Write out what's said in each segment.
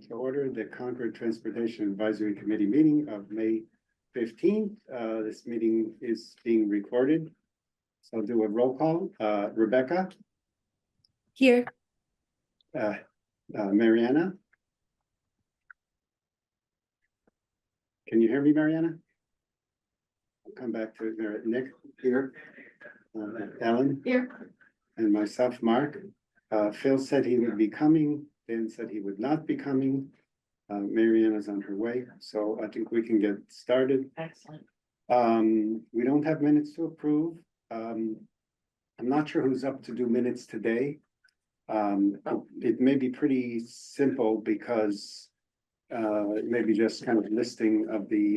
To order the Concord Transportation Advisory Committee meeting of May 15th. This meeting is being recorded. So I'll do a roll call. Rebecca, Here. Mariana. Can you hear me, Mariana? I'll come back to Nick here. Ellen. Here. And myself, Mark. Phil said he would be coming. Dan said he would not be coming. Mariana's on her way, so I think we can get started. Excellent. We don't have minutes to approve. I'm not sure who's up to do minutes today. It may be pretty simple because maybe just kind of listing of the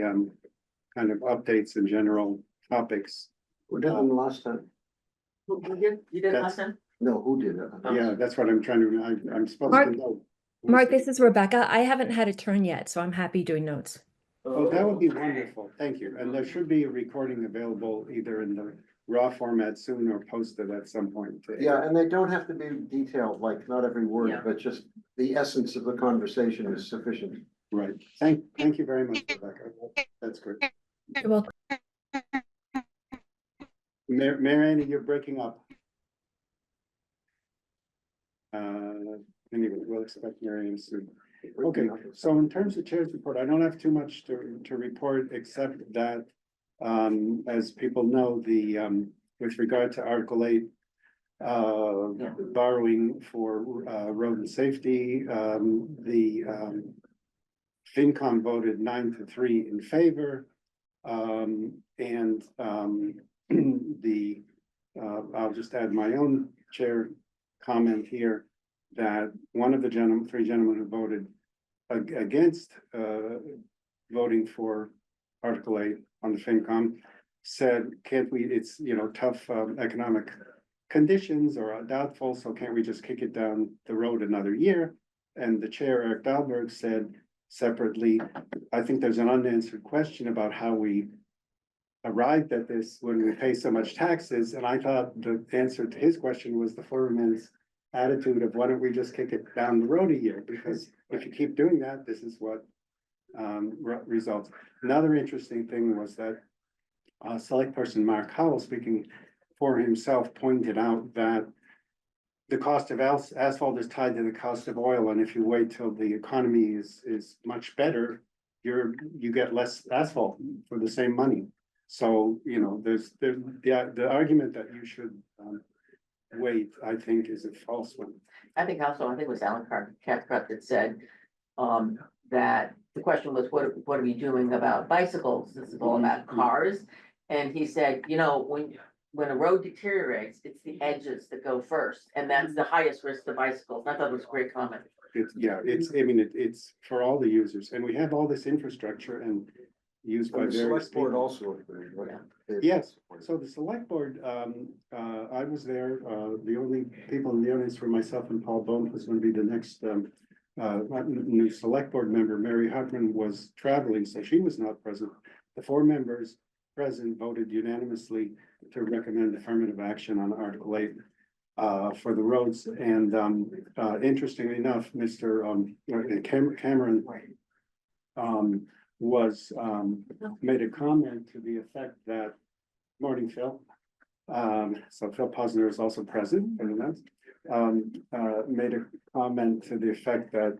kind of updates and general topics. Who did them last time? You did last time? No, who did it? Yeah, that's what I'm trying to, I'm supposed Mark- to know. Mark, this is Rebecca. I haven't had a turn yet, so I'm happy doing notes. Oh, that would be wonderful. Thank you. And there should be a recording available either in the raw format soon or posted at some point. Yeah, and they don't have to be detailed, like not every word, Yeah. but just the essence of the conversation is sufficient. Right. Thank you very much, Rebecca. That's good. You're welcome. Mariana, you're breaking up. Anyway, we'll expect Mariana soon. Okay, so in terms of chair's report, I don't have too much to report, except that, as people know, with regard to Article 8, borrowing for, road and safety, the FinCom voted 9-3 in favor. I'll just add my own chair comment here, that one of the three gentlemen who voted against voting for Article 8 on the FinCom said, can't we, it's, tough economic conditions or doubtful, so can't we just kick it down the road another year? And the chair, Eric Dahlberg, said separately, I think there's an unanswered question about how we arrived at this when we pay so much taxes. And I thought the answer to his question was the foreman's attitude of why don't we just kick it down the road a year? Because if you keep doing that, this is what results. Another interesting thing was that select person Mark Howell, speaking for himself, pointed out that the cost of asphalt is tied to the cost of oil, and if you wait till the economy is much better, you get less asphalt for the same money. So there's the argument that you should wait, I think, is a false one. I think it was Alan Cathcart that said, that the question was, what are we doing about bicycles? This is all about cars. And he said, when a road deteriorates, it's the edges that go first, and that's the highest risk to bicycles. I thought it was a great comment. It's for all the users, and we have all this infrastructure and used by The various select board people. also agreed, right? Yes, so the select board, I was there, the only people in the audience were myself and Paul Bone, who's going to be the next new select board member. Mary Hartman was traveling, so she was not present. The 4 members present voted unanimously to recommend affirmative action on Article 8 for the roads. And interestingly enough, Mr. Cameron was made a comment to the effect that, morning, Phil. So Phil Posner is also present, made a comment to the effect that,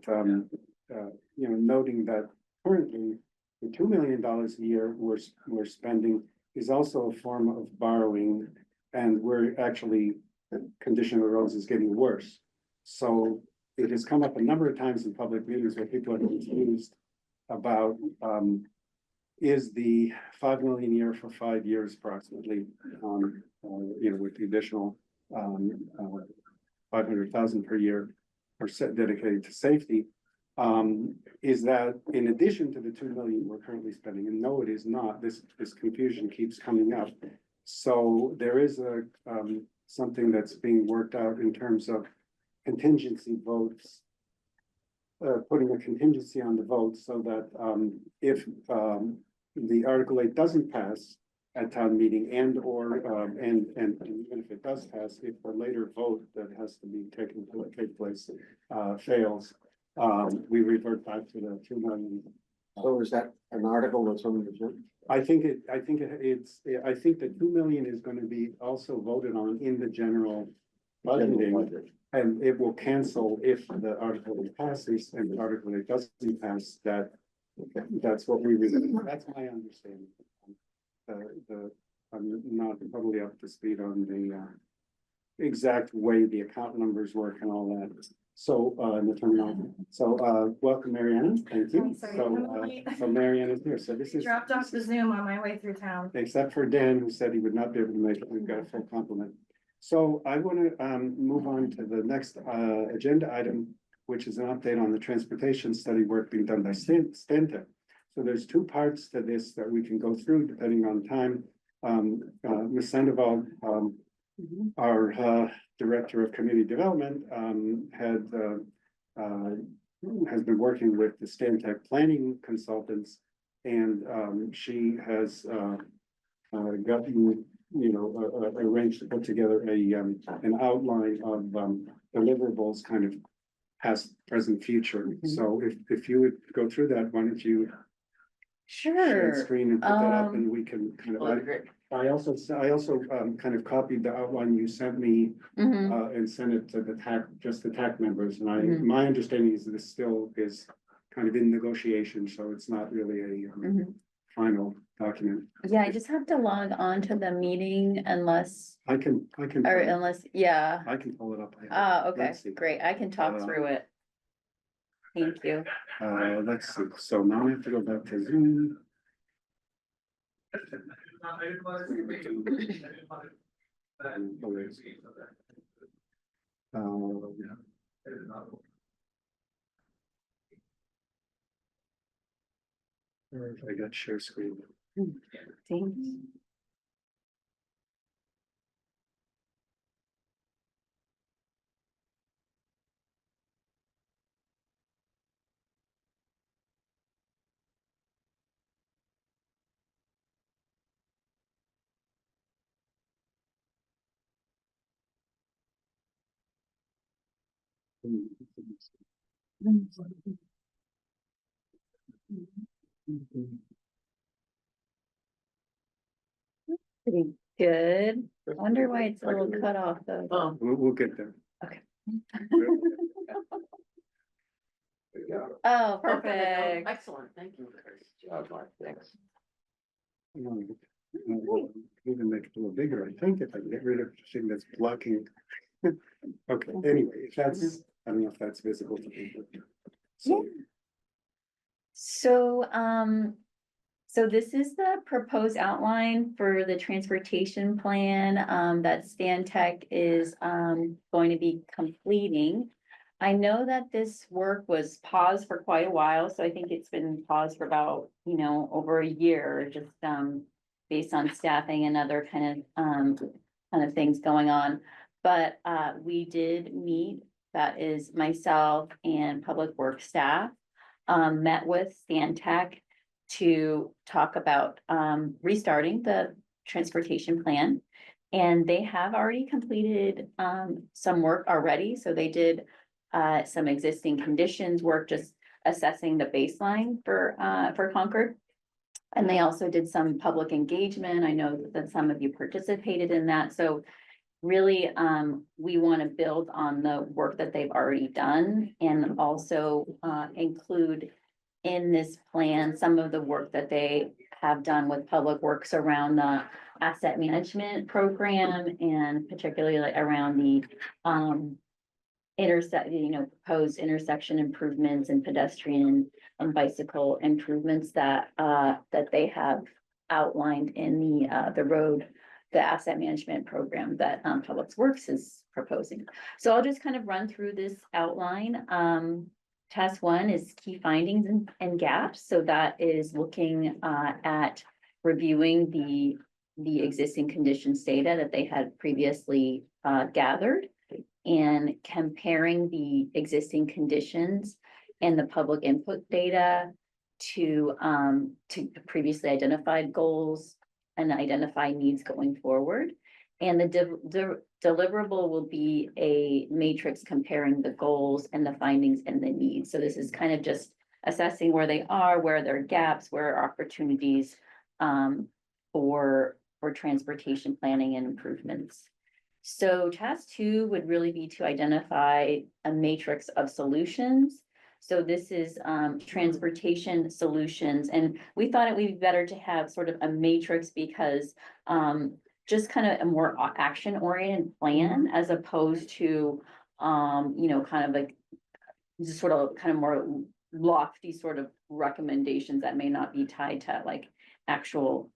noting that currently the $2 million a year we're spending is also a form of borrowing, and we're actually, the condition of the roads is getting worse. So it has come up a number of times in public meetings where people are confused about, is the 5 million a year for 5 years approximately, with the additional 500,000 per year dedicated to safety, is that in addition to the 2 million we're currently spending? And no, it is not. This confusion keeps coming up. So there is something that's being worked out in terms of contingency votes, putting a contingency on the vote so that if the Article 8 doesn't pass at town meeting, and even if it does pass, if the later vote that has to be take place fails, we revert back to the 2 million. So is that an article that's on the agenda? I think I think the 2 million is gonna be also voted on in the general budgeting. And it will cancel if the article passes and the article that doesn't pass, that's what we, that's my understanding. I'm not totally up to speed on the exact way the account numbers work and all that. So, in the terminology. So, welcome, Mariana. Thank you. Hi, sorry, So, I'm late. so Mariana is here. So this is. Dropped off the Zoom on my way through town. Except for Dan, who said he would not be able to make it, we've got a full complement. So I want to move on to the next agenda item, which is an update on the transportation study work being done by Stantec. So there's two parts to this that we can go through depending on time. Ms. Sandoval, our Director of Community Development, has been working with the Stantec planning consultants, and she has gotten, arranged to put together an outline of deliverables, kind of past, present, future. So if you would go through that, why don't you share the Sure. screen and put that up, and we can kind Well, of. great. I also kind of copied the outline you sent me Mhm. and sent it to the just the TAC members, and Mhm. my understanding is this still is kind of in negotiation, so it's not really a Mhm. final document. Yeah, I just have to log on to the meeting unless, I can yeah. I can pull it up. Okay, Let's see. great. I can talk through it. Thank you. Let's see, so now I have to go back to Zoom. Yeah. I got share screen. Thanks. Pretty good. I wonder why it's a little cut off though. We'll get there. Oh, Okay, no, perfect. excellent, thank you. Thanks. Even make it a little bigger, I think, if I can get rid of the thing that's blocking. Okay, anyway, if that's, I don't know if that's visible to people. So, So this is the proposed outline for the transportation plan, that Stantec is, going to be completing. I know that this work was paused for quite a while, so I think it's been paused for about, over a year, just, based on staffing and other kind of things going on. But, we did meet, that is myself and Public Works staff, met with Stantec to talk about restarting the transportation plan. And they have already completed some work already. So they did some existing conditions work, just assessing the baseline for Concord. And they also did some public engagement. I know that some of you participated in that. So really, we want to build on the work that they've already done, and also include in this plan some of the work that they have done with Public Works around the asset management program, and particularly like around the proposed intersection improvements and pedestrian and bicycle improvements that they have outlined in the asset management program that Public Works is proposing. So I'll just kind of run through this outline. Task 1 is key findings and gaps. So that is looking at reviewing the existing conditions data that they had previously gathered, and comparing the existing conditions and the public input data to previously identified goals and identify needs going forward. And the deliverable will be a matrix comparing the goals and the findings and the needs. So this is kind of just assessing where they are, where there are gaps, where are opportunities for transportation planning and improvements. So task 2 would really be to identify a matrix of solutions. So this is transportation solutions, and we thought it would be better to have sort of a matrix because just kind of a more action-oriented plan as opposed to kind of like just sort of kind of more lofty sort of recommendations that may not be tied to like actual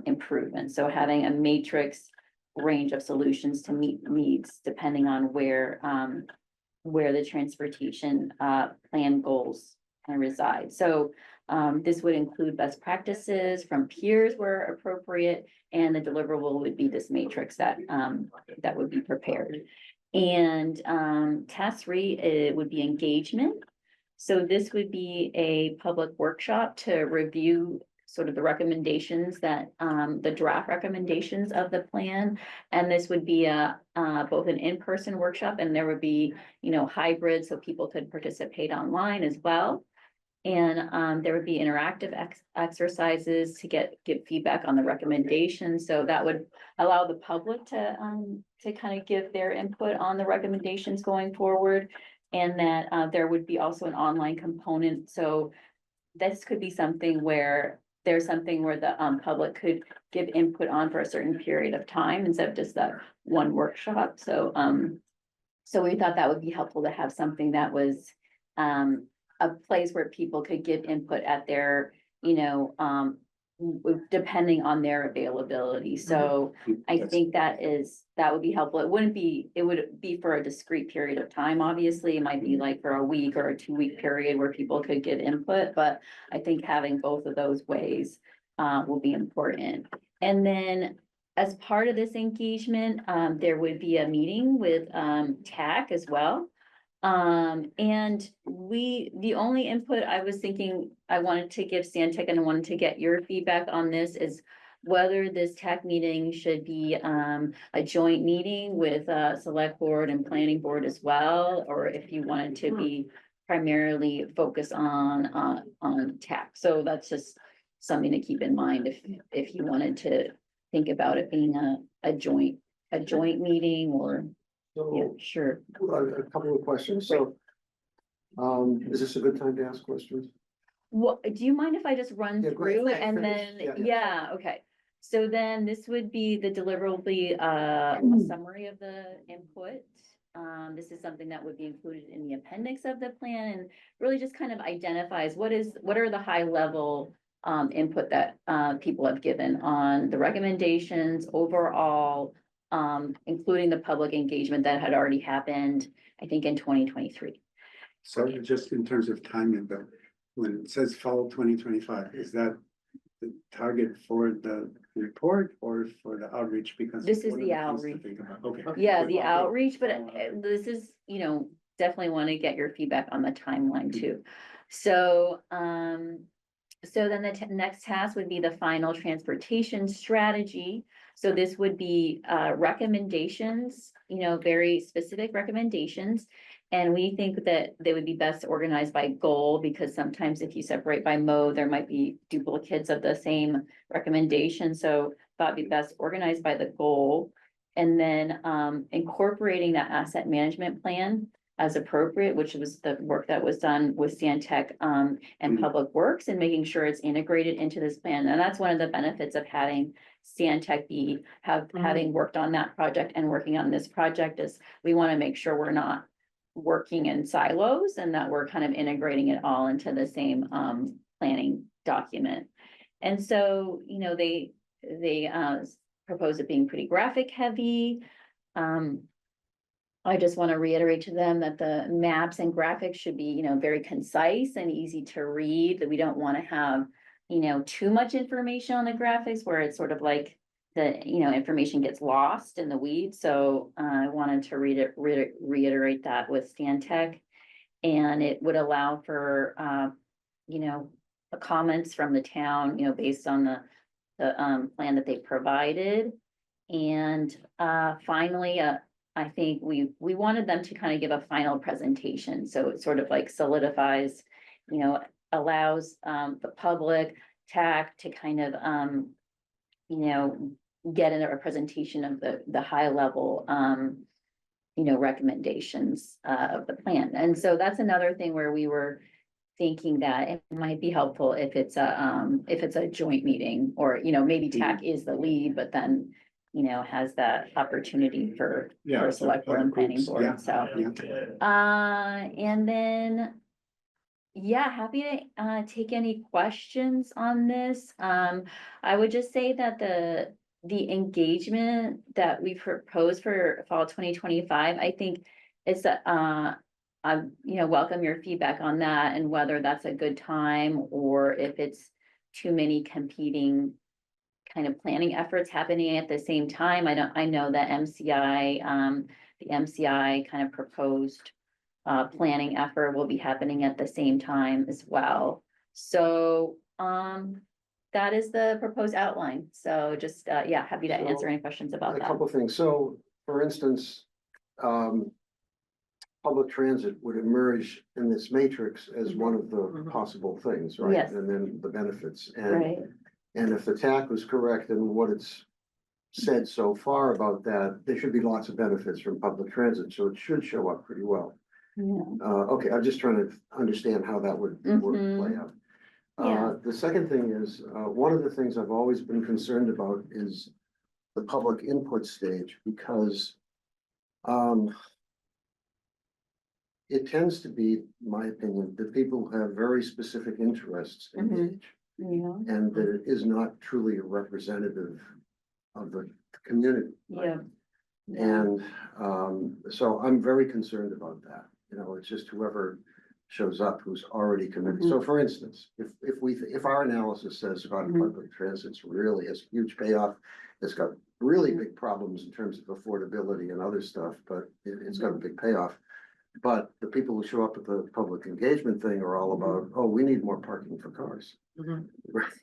improvements. So having a matrix range of solutions to meet needs depending on where the transportation plan goals can reside. So this would include best practices from peers where appropriate, and the deliverable would be this matrix that would be prepared. And task 3, it would be engagement. So this would be a public workshop to review sort of the recommendations that the draft recommendations of the plan. And this would be both an in-person workshop, and there would be, hybrid, so people could participate online as well. And there would be interactive exercises to give feedback on the recommendations. So that would allow the public to kind of give their input on the recommendations going forward. And that there would be also an online component. So this could be something where there's something where the public could give input on for a certain period of time instead of just that one workshop. So so we thought that would be helpful to have something that was a place where people could give input at their, depending on their availability. So I think that would be helpful. It would be for a discrete period of time. Obviously, it might be like for a week or a 2-week period where people could give input, but I think having both of those ways will be important. And then as part of this engagement, there would be a meeting with TAC as well. And the only input I was thinking I wanted to give Stantec, and I wanted to get your feedback on this, is whether this TAC meeting should be a joint meeting with select board and planning board as well, or if you wanted to be primarily focused on TAC. So that's just something to keep in mind if you wanted to think about it being a joint meeting or. Yeah, So, sure. a couple of questions. So, is this a good time to ask questions? What, do you mind if I just run Yeah, go ahead. through Yeah, and finish. then, Yeah. okay. So then this would be the deliverable, summary of the input. This is something that would be included in the appendix of the plan and really just kind of identifies what are the high level input that people have given on the recommendations overall, including the public engagement that had already happened, I think in 2023. So just in terms of timing though, when it says fall 2025, is that the target for the report or for the outreach? Because This is one of the things to outreach. think about. Okay. Yeah, good. the outreach, but this is, definitely want to get your feedback on the timeline too. So, so then the next task would be the final transportation strategy. So this would be recommendations, very specific recommendations. And we think that they would be best organized by goal, because sometimes if you separate by mode, there might be duplicates of the same recommendation. So thought it'd be best organized by the goal. And then incorporating that asset management plan as appropriate, which was the work that was done with Stantec and Public Works, and making sure it's integrated into this plan. And that's one of the benefits of having Stantec having worked on that project and working on this project, is we want to make sure we're not working in silos and that we're kind of integrating it all into the same planning document. And so, they propose it being pretty graphic heavy. I just want to reiterate to them that the maps and graphics should be, very concise and easy to read, that we don't want to have, too much information on the graphics where it's sort of like the, information gets lost in the weeds. So I wanted to reiterate that with Stantec. And it would allow for, the comments from the town, based on the plan that they provided. And finally, I think we wanted them to kind of give a final presentation, so it sort of like solidifies, allows the public, TAC to kind of get in a presentation of the high level recommendations of the plan. And so that's another thing where we were thinking that it might be helpful if it's a joint meeting, or maybe TAC is the lead, but then has that opportunity for select board and planning board, so. And then, happy to take any questions on this. I would just say that the engagement that we proposed for fall 2025, I think is I welcome your feedback on that, and whether that's a good time or if it's too many competing kind of planning efforts happening at the same time. I know that the MCI kind of proposed planning effort will be happening at the same time as well. So that is the proposed outline. So just happy to answer any questions about A that. couple of things. So, for instance, public transit would emerge in this matrix as one of the possible things, right? Yes. And then the benefits. Right. And if the TAC was correct in what it's said so far about that, there should be lots of benefits from public transit, so it should show up pretty well. Yeah. Okay, I'm just trying to understand how that would work, play out. Yeah. The second thing is, one of the things I've always been concerned about is the public input stage, because it tends to be, my opinion, that people have very specific interests engaged, Yeah. and that it is not truly a representative of the community. Yeah. And so I'm very concerned about that. It's just whoever shows up who's already committed. So for instance, if our analysis says public transit's really has huge payoff, it's got really big problems in terms of affordability and other stuff, but it's got a big payoff. But the people who show up at the public engagement thing are all about, oh, we need more parking for cars.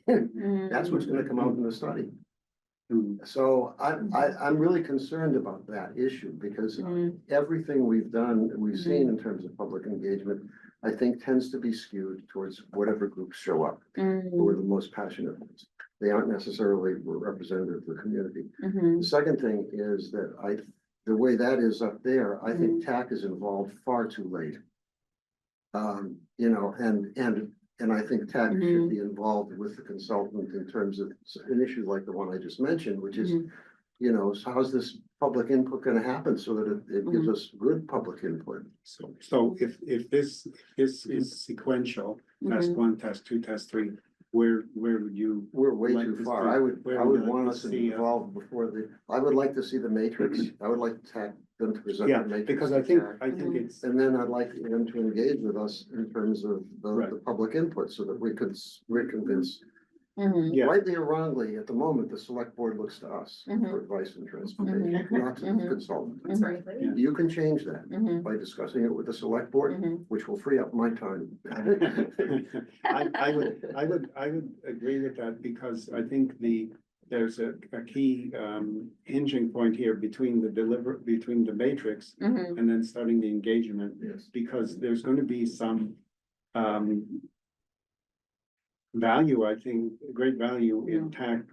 That's what's gonna come out in the study. So I'm really concerned about that issue, because everything we've done, we've seen in terms of public engagement, I think tends to be skewed towards whatever groups show up, who are the most passionate ones. They aren't necessarily representative of the community. The second thing is that the way that is up there, I think TAC is involved far too late. And I think TAC should be involved with the consultant in terms of an issue like the one I just mentioned, which is, so how's this public input gonna happen so that it gives us good public input? So if this is sequential, test 1, test 2, test 3, where would you? We're way like too to far. see- I would where would you like want to us see, involved before I would like to see the matrix. I would like them to present Yeah, the matrix. because to I think, TAC. it's, And then I'd like them to engage with us in terms of the Right. public input, so that we could reconvince. yeah, Rightly or wrongly, at the moment, the select board looks to us Mhm. for advice and transportation, not to the consultant. That's right. Yeah. You can change that by discussing it with the select board, which will free up my time. I would agree with that, because I think there's a key hinging point here between the matrix and then starting the engagement, Yes. because there's gonna be some value, I think, great value in TAC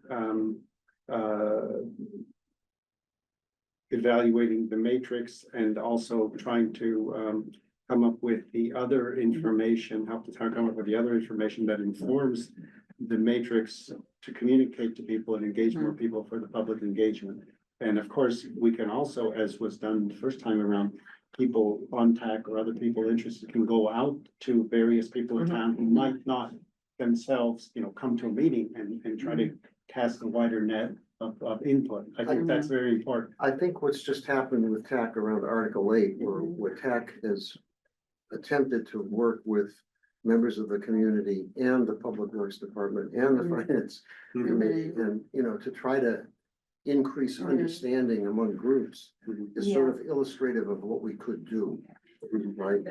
evaluating the matrix, and also trying to come up with the other information, help the town come up with the other information that informs the matrix to communicate to people and engage more people for the public engagement. And of course, we can also, as was done the first time around, people on TAC or other people interested can go out to various people in town who might not themselves, come to a meeting and try to cast a wider net of input. I think that's very important. I think what's just happened with TAC around Article 8, where TAC has attempted to work with members of the community and the Public Works Department and the Finance Committee, and, to try to increase understanding among groups is sort of illustrative of what we could do. right?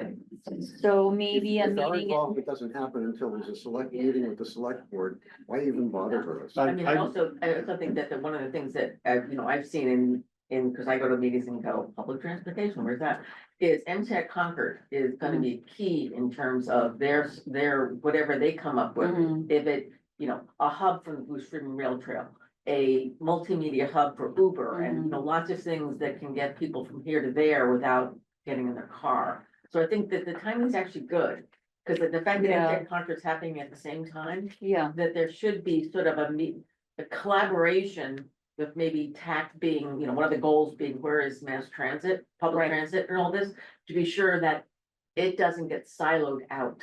So maybe a If our meeting, involvement doesn't happen until there's a select meeting with the select board, why even bother with us? I mean, I also think that one of the things that, I've seen because I go to meetings and go, public transportation, where's that? Is MTech Concord is gonna be key in terms of their, whatever they come up with. Mhm. If it, a hub for the Goose River Rail Trail, a multimedia hub for Uber, and, lots of things that can get people from here to there without getting in their car. So I think that the timing's actually good, because the fact that Yeah. MTech Concord's happening at the same time, yeah, that there should be sort of a collaboration with maybe TAC being, one of the goals being, where is mass transit, public Right. transit and all this, to be sure that it doesn't get siloed out.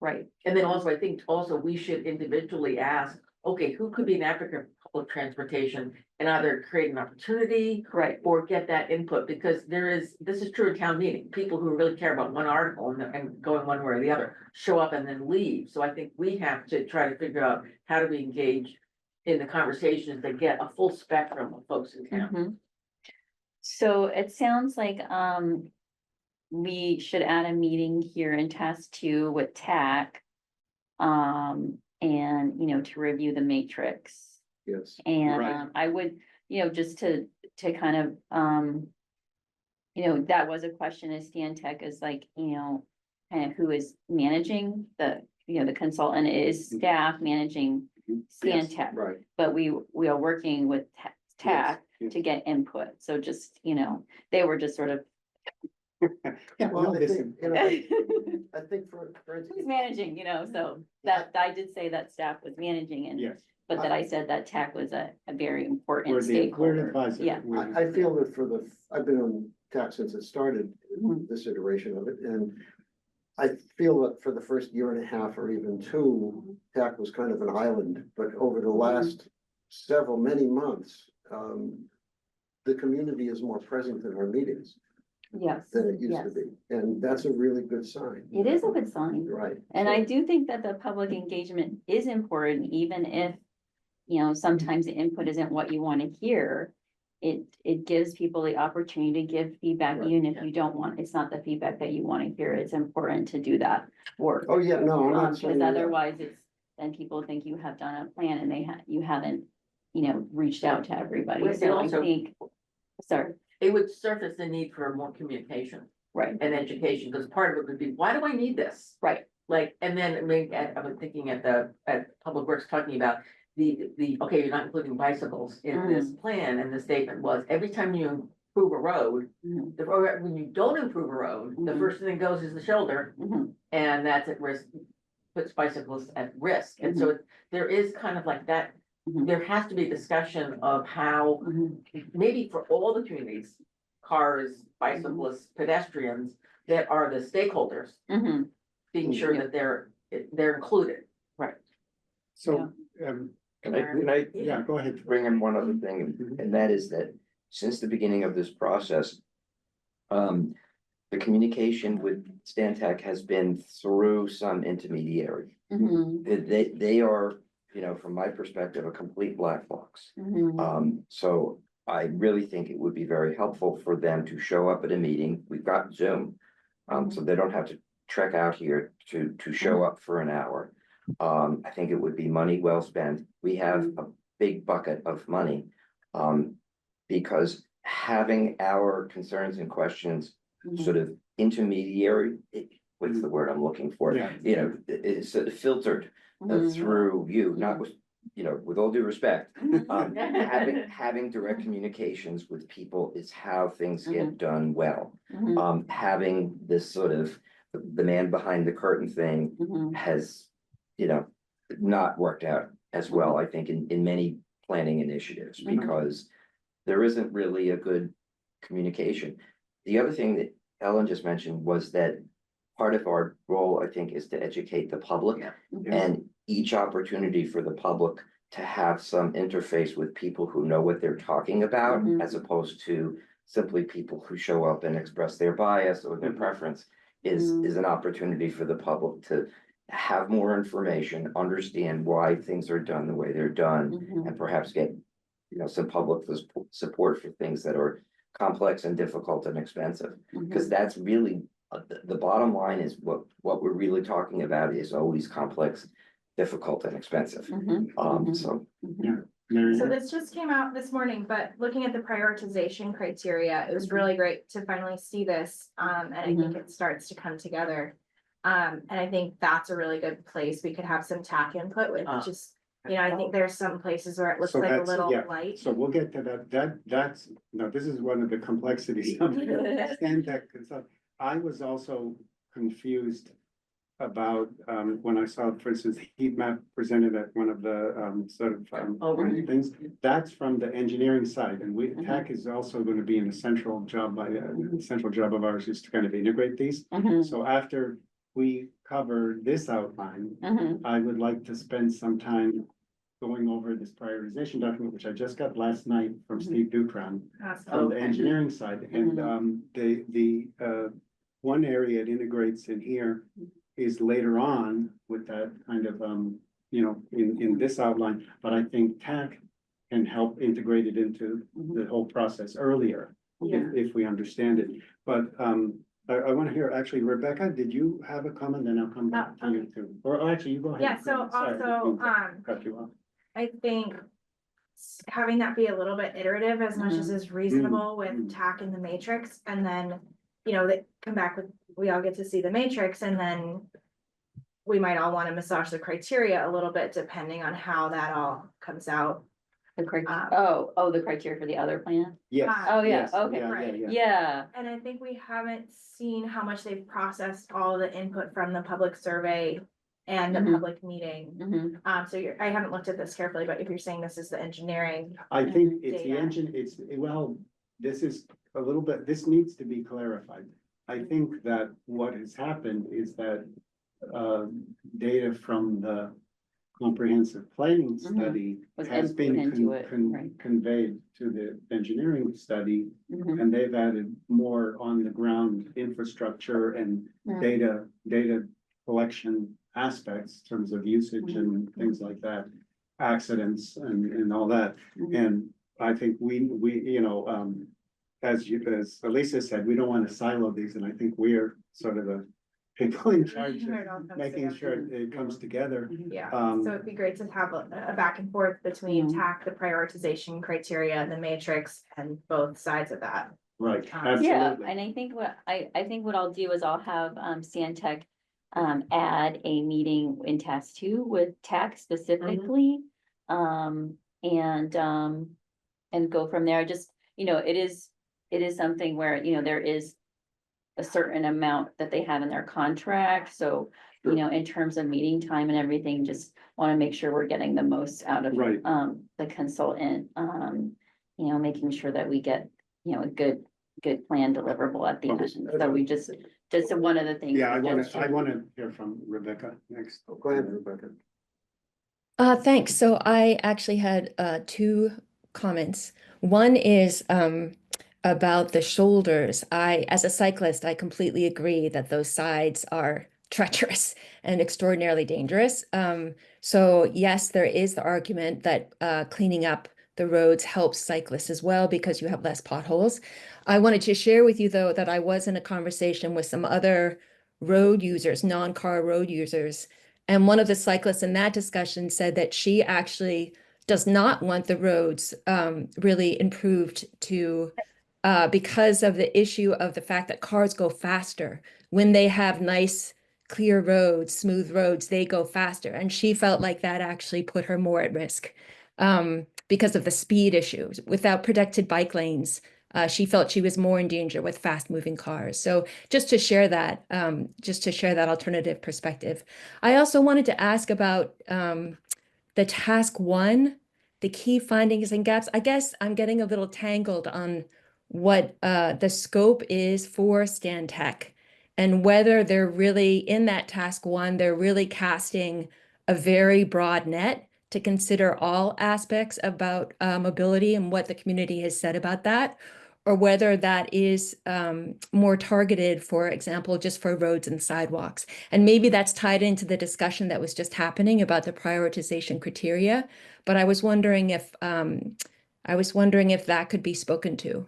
right, And then also, I think also we should individually ask, okay, who could be an advocate for public transportation and either create an opportunity right, or get that input, because this is true in town meeting, people who really care about one article and going one way or the other, show up and then leave. So I think we have to try to figure out how do we engage in the conversations that get a full spectrum of folks in town. mhm. So it sounds like, we should add a meeting here in task 2 with TAC. And, to review the matrix. Yes. And Right. I would, just to kind of, that was a question as Stan Tech is like, kind of who is managing the consultant is staff managing Stan Yes. Tech. Right. But we are working with TAC Yes. to get input. So just, they were just sort of, Yeah, Well, no, I this think, who's I think for instance. managing, so that, I did say that staff was managing and, yes. but that I said that TAC was a very We're important the stakeholder. advisor. Yeah. I feel that I've been on TAC since it started, Mhm. this iteration of it, and I feel that for the first year and a half or even 2, TAC was kind of an island, but over the last many months, the community is more present in our meetings Yes, than it used to yes. be, and that's a really good sign. It is a good sign. Right. And So- I do think that the public engagement is important, even if, sometimes the input isn't what you want to hear. It gives people the opportunity to give feedback, Right, even if you don't want, it's not the feedback that you want to hear. It's important to do that work. Oh, yeah, no, I'm not Because saying that. otherwise then people think you have done a plan and you haven't, reached out to everybody. Well, it So I also- think, sorry, It would surface the need for more communication right, and education, because part of it would be, why do I need this? right. Like, and then, I was thinking at Public Works talking about okay, you're not including bicycles in this plan, and the statement was, every time you improve a road, Mhm, when you don't improve a road, the Mhm. first thing that goes is the shoulder, mhm, and that's at risk, puts bicyclists at risk. And so there is kind of like that, Mhm. there has to be discussion of how, mhm, maybe for all the communities, cars, bicyclists, pedestrians, that are the stakeholders, mhm. being sure that they're included. So, Can I yeah, go ahead. bring in one other thing, and that is that since the beginning of this process, the communication with Stantec has been through some intermediary. Mhm, They are, from my perspective, a complete black box. mhm, So I really think it would be very helpful for them to show up at a meeting. We've got Zoom. So they don't have to trek out here to show up for an hour. I think it would be money well spent. We have a big bucket of money. Because having our concerns and questions sort of intermediary, what's the word I'm looking for? Yeah. It's sort of filtered mhm. through you, not with, with all due respect. Mhm. Having direct communications with people is how things get done well. Mhm, Having this sort of, the man behind the curtain thing mhm, has, not worked out as well, I think, in many planning initiatives, Mhm. because there isn't really a good communication. The other thing that Ellen just mentioned was that part of our role, I think, is to educate the public. mhm. And each opportunity for the public to have some interface with people who know what they're talking about, Mhm. as opposed to simply people who show up and express their bias or their Mhm. preference, is an opportunity for the public to have more information, understand why things are done the way they're done, Mhm. and perhaps get, some public support for things that are complex and difficult and expensive. Because that's really the bottom line is what we're really talking about is always complex, difficult and expensive. So Mhm. Mary So Ann? this just came out this morning, but looking at the prioritization criteria, it was really great to finally see this. And I think it starts to come together. And I think that's a really good place. We could have some TAC input with just, you know, I think there's some places where it looks So like a that's- little yeah, light. So we'll get to that's, no, this is one of the complexities of Stantec consult. I was also confused about, when I saw, for instance, the heat map presented at one of the, Oh, right. things. That's from the engineering side, and Mhm. TAC is also gonna be in a central job central job of ours is to kind of integrate these. Mhm. So after we cover this outline, Mhm. I would like to spend some time going over this prioritization document, which I just got last night from Mhm. Steve Dutron Awesome. from the Okay. engineering side. And Mhm. the one area it integrates in here is later on with that kind of in this outline, but I think TAC can help integrate it into the whole process earlier if we understand it. But I want to hear, actually, Rebecca, did you have a comment? Then I'll come back to you too. Or actually, you go ahead. Yeah, so Sorry, I didn't also, mean to cut you off. I think having that be a little bit iterative as much as is reasonable with Mhm. TAC and the matrix, and then, you know, they come back with, we all get to see the matrix, and then we might all want to massage the criteria a little bit depending on how that all comes out. The the criteria for the other plan? Yes. Oh, yeah, yes, okay. Yeah. Yeah. And I think we haven't seen how much they've processed all the input from the public survey and the Mhm. public meeting. Mhm. So I haven't looked at this carefully, but if you're saying this is the engineering, I think it's the Data. engine, well, this is a little bit, this needs to be clarified. I think that what has happened is that data from the comprehensive planning study Was has been input into it, right. conveyed to the engineering study, Mhm. and they've added more on the ground infrastructure and Mhm. data collection aspects in terms of usage and things like that, accidents and all that. Mhm. And I think we, as Elisa said, we don't want to silo these, and I think we're sort of the people in charge Where it all of comes making together. sure it comes together. Yeah, Um, so it'd be great to have a back and forth between Mhm. TAC, the prioritization criteria, and the matrix, and both sides of that. Right, Yeah, absolutely. and I think what I'll do is I'll have Stantec add a meeting in task 2 with TAC specifically. And go from there. Just, it is something where, there is a certain amount that they have in their contract, so, in terms of meeting time and everything, just want to make sure we're getting the most out of Right. the consultant. Making sure that we get, a good plan deliverable at the Okay. end. So we just one of the things. Yeah, we I just- want to hear from Rebecca next. Go ahead, Rebecca. Thanks. So I actually had two comments. One is about the shoulders. As a cyclist, I completely agree that those sides are treacherous and extraordinarily dangerous. So yes, there is the argument that cleaning up the roads helps cyclists as well because you have less potholes. I wanted to share with you, though, that I was in a conversation with some other road users, non-car road users, and one of the cyclists in that discussion said that she actually does not want the roads really improved because of the issue of the fact that cars go faster. When they have nice, clear roads, smooth roads, they go faster. And she felt like that actually put her more at risk because of the speed issues. Without protected bike lanes, she felt she was more in danger with fast-moving cars. So just to share that alternative perspective. I also wanted to ask about the task 1, the key findings and gaps. I guess I'm getting a little tangled on what the scope is for Stantec and whether they're really in that task 1, they're really casting a very broad net to consider all aspects about mobility and what the community has said about that, or whether that is more targeted, for example, just for roads and sidewalks. And maybe that's tied into the discussion that was just happening about the prioritization criteria. But I was wondering if that could be spoken to.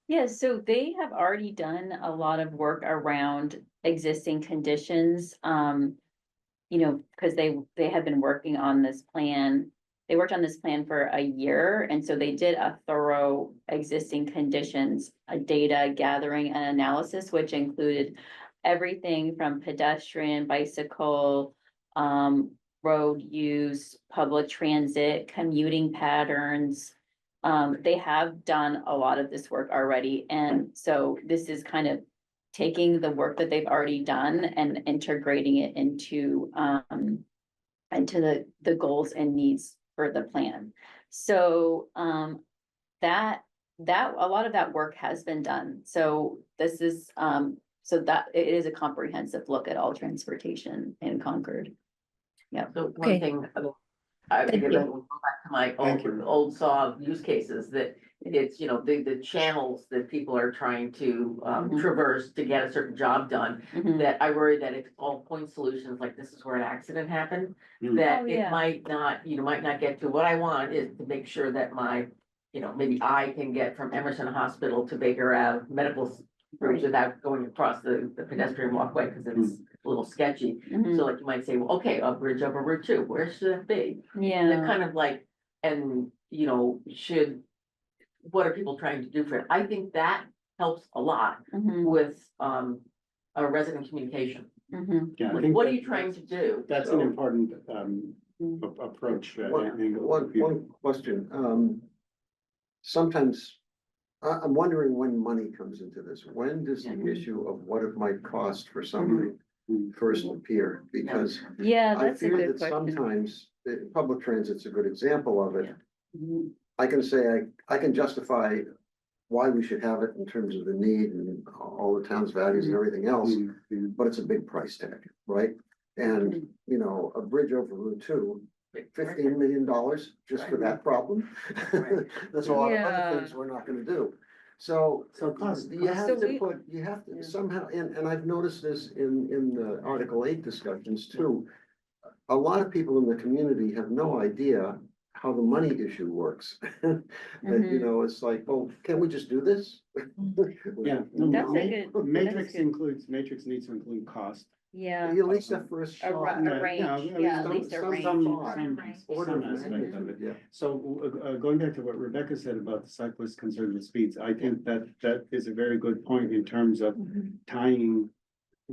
Yeah, so they have already done a lot of work around existing conditions. You know, because they had been working on this plan. They worked on this plan for a year, and so they did a thorough existing conditions, a data gathering and analysis, which included everything from pedestrian, bicycle, road use, public transit, commuting patterns. They have done a lot of this work already, and so this is kind of taking the work that they've already done and integrating it into the goals and needs for the plan. So that a lot of that work has been done. So this is so that it is a comprehensive look at all transportation in Concord. So Okay. one thing, I Thank think you. I will go back to my Thank you. old saw use cases, that it's, you know, the channels that people are trying to Mhm. traverse to get a certain job done. Mhm. That I worry that if all point solutions, like this is where an accident happened, Mm. that Oh, it yeah. might not, you know, might not get to. What I want is to make sure that my, you know, maybe I can get from Emerson Hospital to Baker Ave medical groups Right. without going across the pedestrian walkway, because it's a little sketchy. Mhm. So like you might say, well, okay, a bridge over Route 2, where should it be? They're Yeah. kind of like, and, you know, what are people trying to do for it? I think that helps a lot Mhm. with, a resident communication. Mhm. Yeah, I Like, think what are that- you trying to do? That's an So- important, Mm. approach. One question, sometimes, I'm wondering when money comes into this. When does the Mhm. issue of what it might cost for somebody Mhm. first appear? Because Yeah, I that's a fear good that question. sometimes, public transit's a good example of it. Yeah. Mhm. I can say, I can justify why we should have it in terms of the need and all the town's values and everything else, Mhm. but it's a big price tag, right? And, you know, a bridge over Route 2, $15 million just for that problem. Right. There's a lot of Yeah. other things we're not gonna do. So So cost. you have So to we- put, you have Yeah. to somehow, and I've noticed this in the Article 8 discussions too. A lot of people in the community have no idea how the money issue works. That, you Mhm. know, it's like, well, can't we just do this? Yeah. no, That's a ma- good- Matrix that's good. Matrix needs to include cost. Yeah. At least the first A shot. range, Yeah, yeah, at some- least a some- range. Order Some of aspect of it. magnitude, yeah. So, going back to what Rebecca said about the cyclists concerned with speeds, I think that is a very good point in terms of Mhm. tying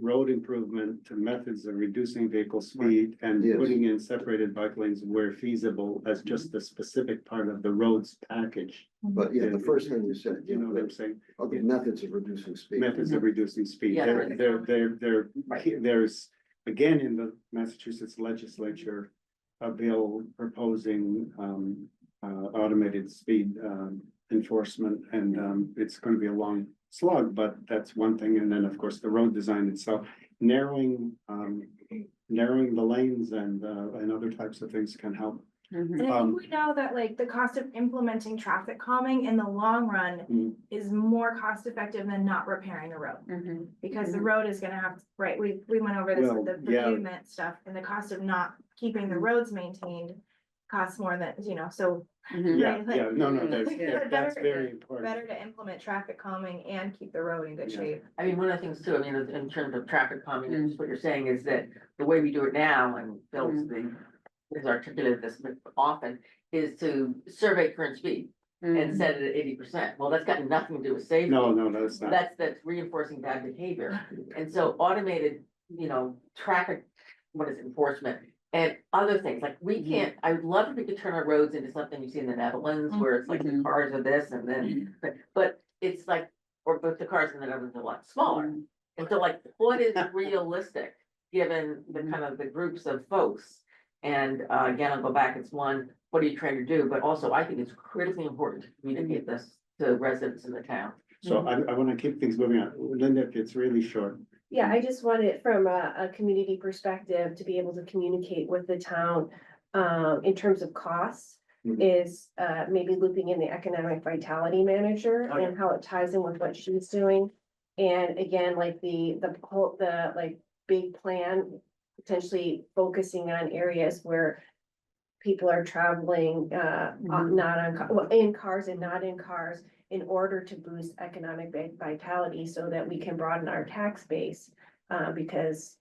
road improvement to methods of reducing vehicle speed and Yes. putting in separated bike lanes where feasible as just a specific part of the road's package. But yeah, the first thing you said, You know what I'm saying? other methods of reducing speed. Methods of reducing speed. Yeah. There, there's, again, in the Massachusetts legislature, a bill proposing, automated speed, enforcement, and, it's gonna be a long slog, but that's one thing. And then, of course, the road design itself, narrowing the lanes and other types of things can help. Mhm. And I Um, think we know that like the cost of implementing traffic calming in the long run Mm. is more cost effective than not repairing a road. Mhm. Because the road is gonna have, right, we went over this with Well, the yeah. pavement stuff, and the cost of not keeping the roads maintained costs more than, you know, so Mhm. Yeah, Right, like- yeah, no, Yeah, that's better- very important. better to implement traffic calming and keep the road in good Yeah. shape. I mean, one of the things too, I mean, in terms of traffic calming, Mm. just what you're saying is that the way we do it now, and Phil's has articulated this often, is to survey current speed and Mhm. set it at 80%. Well, that's got nothing to do with safety. No, that's not. That's reinforcing bad behavior. And so automated, you know, traffic, what is it, enforcement and other things, like we Mhm. can't, I would love if we could turn our roads into something you see in the Netherlands, where it's like the Mhm. cars are this and then, but it's like, but the cars in the Netherlands are a lot smaller. Mhm. And so like, what is realistic, given the Mhm. kind of the groups of folks? And again, I'll go back, it's one, what are you trying to do? But also, I think it's critically important to communicate this to residents in the town. So I wanna keep things moving on. Linda, if it's really short. Yeah, I just want it from a community perspective to be able to communicate with the town, in terms of costs. Mhm. Is, maybe looping in the economic vitality manager Oh, yeah. and how it ties in with what she's doing. And again, like the whole, the like big plan, potentially focusing on areas where people are traveling, Mhm. not on, well, in cars and not in cars. in order to boost economic vitality so that we can broaden our tax base. Because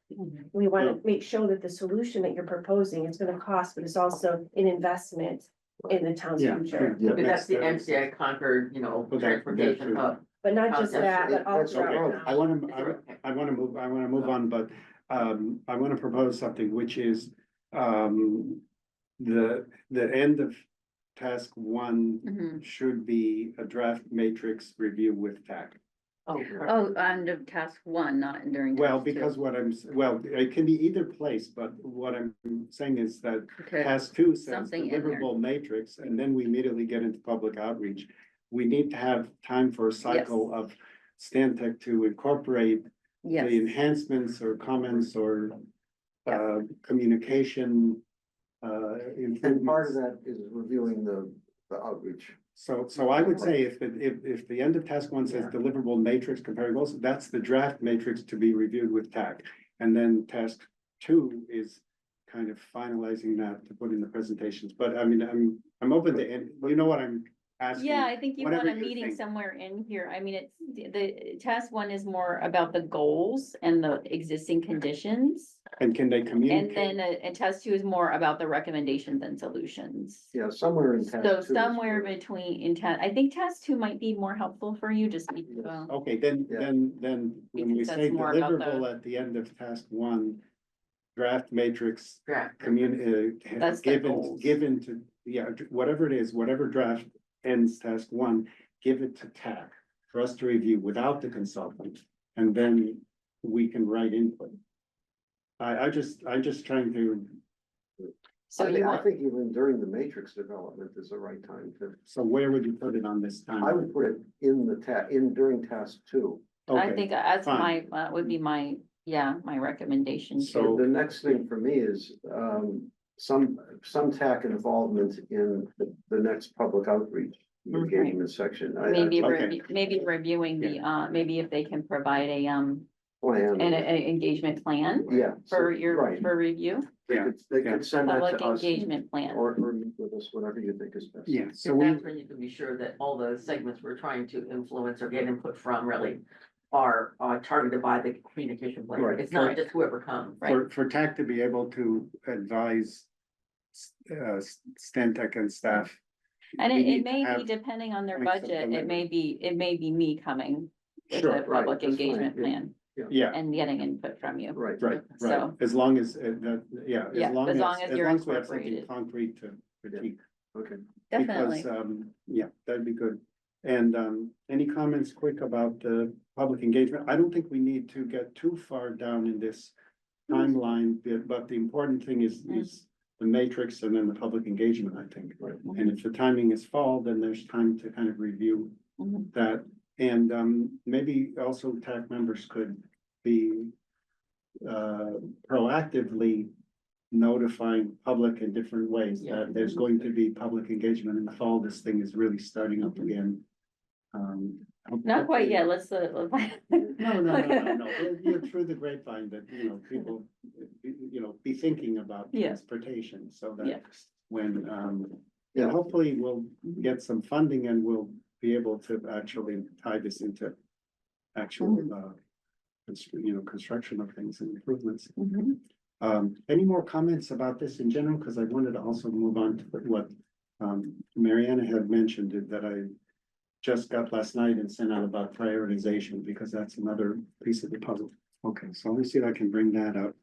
we want to make sure that the solution that you're proposing is gonna cost, but it's also an investment in the town's Yeah, future. Yeah. But that's the Makes sense. MCI Concord, Well, that- transportation that- hub. But not just that, but That's also. okay. I wanna, Okay. I wanna move on, but, I wanna propose something, which is, the end of task one Mhm. should be a draft matrix review with TAC. Oh, Oh, under task one, not during. Well, task two. because well, it can be either place, but what I'm saying is that Okay. task two says Something in there. deliverable matrix, and then we immediately get into public outreach. We need to have time for a cycle of Stantec to incorporate the Yes, enhancements or comments or communication. And part of Improvements. that is reviewing the outreach. So I would say if the end of task one says deliverable matrix comparables, that's the draft matrix to be reviewed with TAC. And then task two is kind of finalizing that to put in the presentations, but I mean, I'm open to, and you know what I'm asking? yeah, I think you want Whatever a you meeting think. somewhere in here. I mean, it's, the task one is more about the goals and the existing conditions. And can they And communicate? then, task two is more about the recommendations and solutions. Yeah, somewhere in task So two is somewhere where- between in I think task two might be more helpful for you, just, Okay, then Yeah. when we Because say that's more about deliverable at the end of task one, draft matrix draft. That's the given, goals. given to, whatever it is, whatever draft ends task one, give it to TAC for us to review without the consultant, and then we can write input. I'm just trying to, so you I want, think even during the matrix development is the right time to, so where would you put it on this time? I would put it in during task two. I Okay, think that's fine. my, would be my, my recommendation too. So- The next thing for me is, some TAC involvement in the next public outreach engagement section. Maybe, Okay. maybe reviewing the, maybe if they can provide Plan. an engagement plan Yeah. for right. for review, Yeah, They yeah. could send that public to us. engagement plan. Or meet with us, whatever you think is best. yeah, so So we, that's when you can be sure that all the segments we're trying to influence or get input from really are targeted by the communication plan. Right. It's not Right. just whoever comes. for TAC to be able to advise Stantec and staff. And we it need to may be have depending on their points of budget, it may delivery. be me coming with Sure, a right, public that's fine, engagement yeah. plan Yeah, and getting input from you. Right. right, right, So- as long as, that, Yeah, as long as as, long as as you're long as we have something incorporated. concrete to critique. Okay. Definitely. Because, yeah, that'd be good. And, any comments quick about the public engagement? I don't think we need to get too far down in this timeline, but the important thing is the matrix and then the public engagement, I think. Right. And if the timing is fall, then there's time to kind of review Mhm. that. And, maybe also TAC members could be proactively notifying public in different ways Yeah. that there's going to be public engagement in the fall. This thing is really starting up again. Not quite yet, let's, No, You're through the grapevine that, people, be thinking about Yeah. transportation, so Yeah. that when, Yeah. hopefully we'll get some funding and we'll be able to actually tie this into actual, construction of things and improvements. Mhm. Any more comments about this in general? Because I wanted to also move on to what, Mariana had mentioned that I just got last night and sent out about prioritization, because that's another piece of the puzzle. Okay, so let me see if I can bring that up.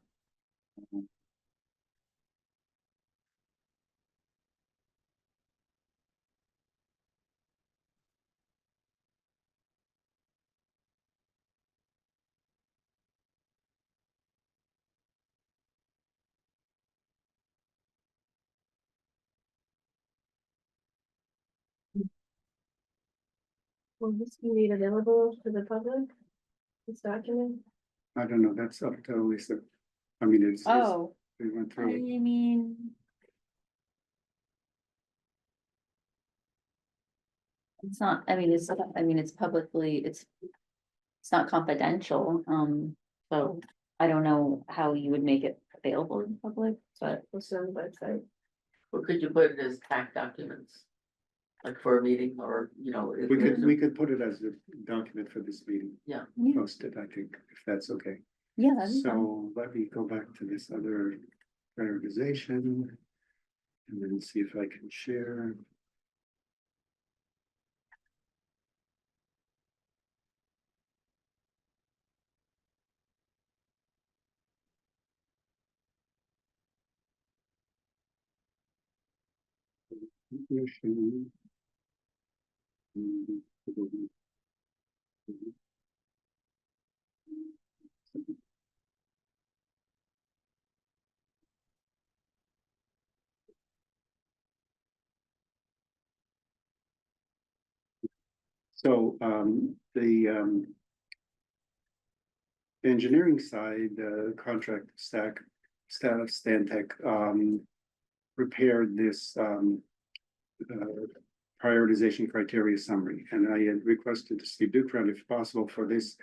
Will this be made available to the public? This document? I don't know, that's up to Lisa. I mean, Oh, we went I through it. mean. It's not, it's publicly, it's not confidential, so I don't know how you would make it available to the public, but. It's on the website. Or could you put it as TAC documents? like for a meeting or, you know. if there's a- We could put it as a document for this meeting. Yeah. Yeah. Post it, I think, if that's okay. Yeah, that'd be fun. So let me go back to this other prioritization. And then see if I can share. So, the engineering side, contract Stantec, prepared this, prioritization criteria summary, and I had requested to Steve Dukran, if possible, for this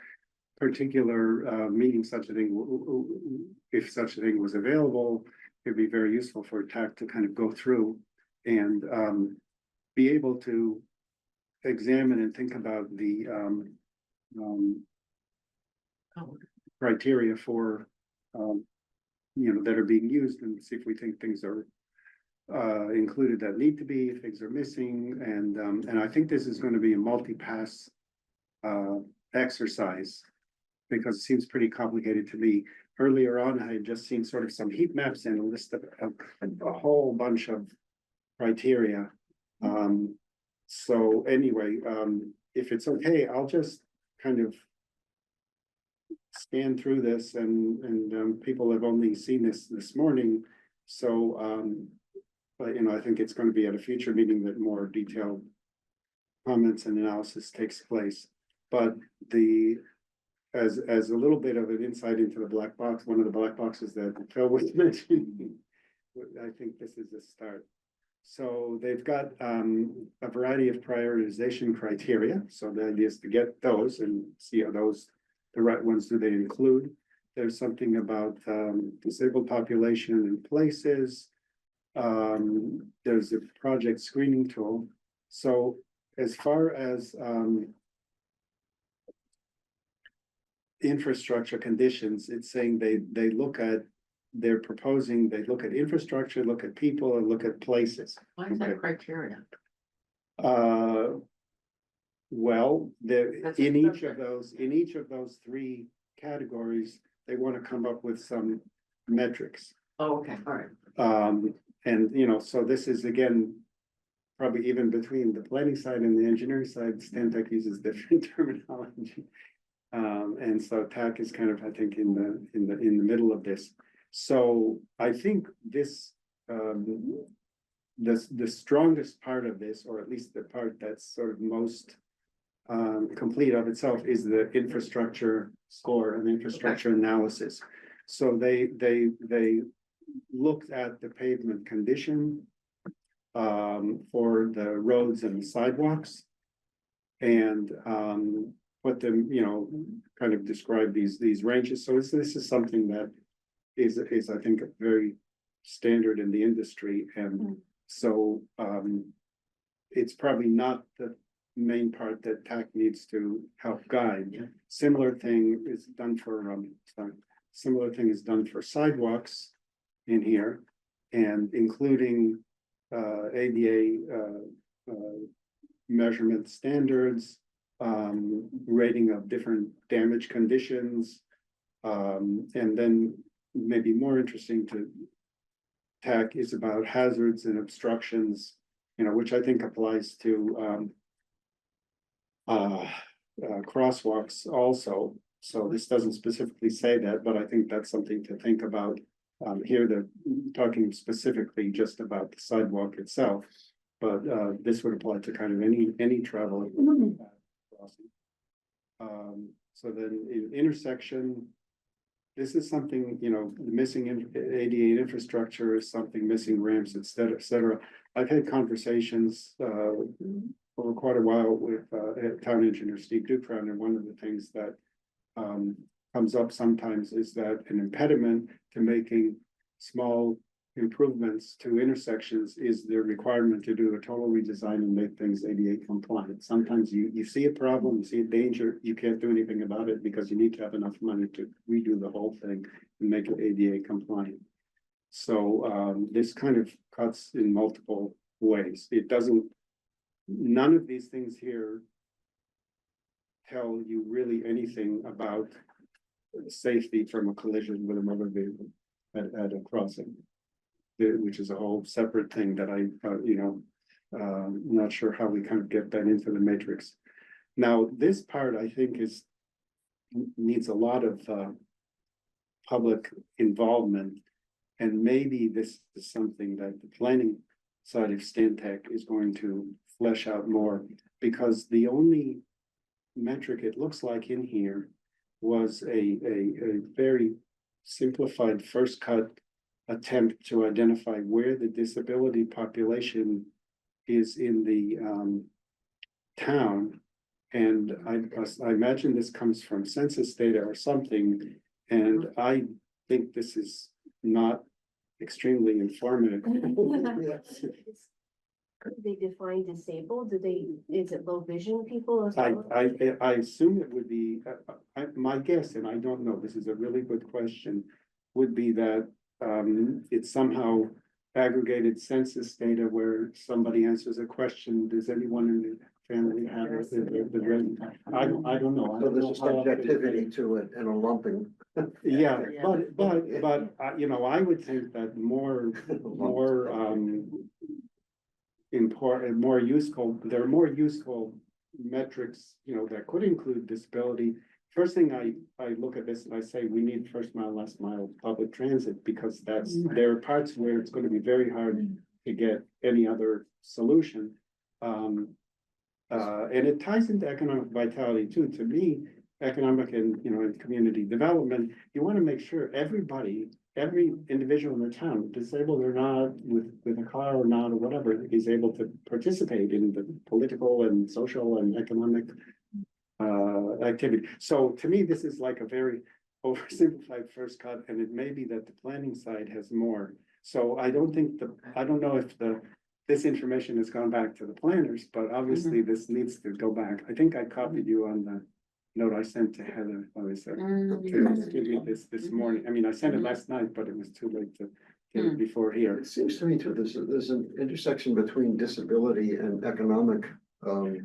particular, meeting, such a thing, if such a thing was available, it'd be very useful for TAC to kind of go through and, be able to examine and think about the, criteria for, that are being used, and see if we think things are included that need to be, if things are missing, and I think this is going to be a multi-pass exercise, because it seems pretty complicated to me. Earlier on, I had just seen sort of some heat maps and a list of a whole bunch of criteria. So anyway, if it's okay, I'll just kind of scan through this, and people have only seen this morning, so but I think it's going to be at a future meeting that more detailed comments and analysis takes place. But as a little bit of an insight into the black box, one of the black boxes that Phil was mentioning, I think this is a start. So they've got a variety of prioritization criteria. So the idea is to get those and see how those, the right ones do they include. There's something about disabled population in places. There's a project screening tool. So as far as infrastructure conditions, it's saying they look at, they're proposing, they look at infrastructure, look at people, and look at places. Why is that Okay. criteria? Well, there, That's in a each of those three categories, they want to come up with some metrics. Oh, okay, all right. And so this is again, probably even between the planning side and the engineering side, Stantec uses different terminology. And so TAC is kind of, I think, in the middle of this. So I think this, the strongest part of this, or at least the part that's sort of most complete of itself, is the infrastructure score and infrastructure analysis. So they looked at the pavement condition for the roads and sidewalks, and put them, kind of describe these ranges. So this is something that is I think very standard in the industry, and so it's probably not the main part that TAC needs to help guide. Yeah. Similar thing is done for sidewalks in here, and including ADA measurement standards, rating of different damage conditions, and then maybe more interesting to TAC is about hazards and obstructions, which I think applies to crosswalks also. So this doesn't specifically say that, but I think that's something to think about. Here they're talking specifically just about the sidewalk itself, but this would apply to kind of any travel crossing. So then in intersection, this is something, the missing ADA infrastructure is something, missing ramps, et cetera. I've had conversations over quite a while with town engineer Steve Dukran, and one of the things that comes up sometimes is that an impediment to making small improvements to intersections is the requirement to do a total redesign and make things ADA compliant. Sometimes you see a problem, you see a danger, you can't do anything about it because you need to have enough money to redo the whole thing and make it ADA compliant. So this kind of cuts in multiple ways. It doesn't, none of these things here tell you really anything about safety from a collision with a motor vehicle at a crossing, which is a whole separate thing that I, not sure how we kind of get that into the matrix. Now, this part I think needs a lot of public involvement, and maybe this is something that the planning side of Stantec is going to flesh out more, because the only metric it looks like in here was a very simplified first cut attempt to identify where the disability population is in the town. And I imagine this comes from census data or something, and I think this is not extremely informative. Could they define disabled? Is it low vision people as I, well? I assume it would be, my guess, and I don't know, this is a really good question, would be that it's somehow aggregated census data where somebody answers a question, does anyone in the family have I don't know. I So don't there's know a how often subjectivity to it and a lumping. Yeah, Yeah. but, I would think that more important, more useful, there are more useful metrics, that could include disability. First thing I look at this and I say, we need first mile, last mile public transit, because there are parts where it's gonna be very hard to get any other solution. And it ties into economic vitality too. To me, economic and, and community development, you wanna make sure every individual in the town, disabled or not, with a car or not, or whatever, is able to participate in the political and social and economic activity. So to me, this is like a very oversimplified first cut, and it may be that the planning side has more. So I don't know if this information has gone back to the planners, but obviously this needs to go back. I think I copied you on the note I sent to Heather. I said, give me this morning. I mean, I sent it last night, but it was too late to get it before here. It seems to me too, there's an intersection between disability and economic.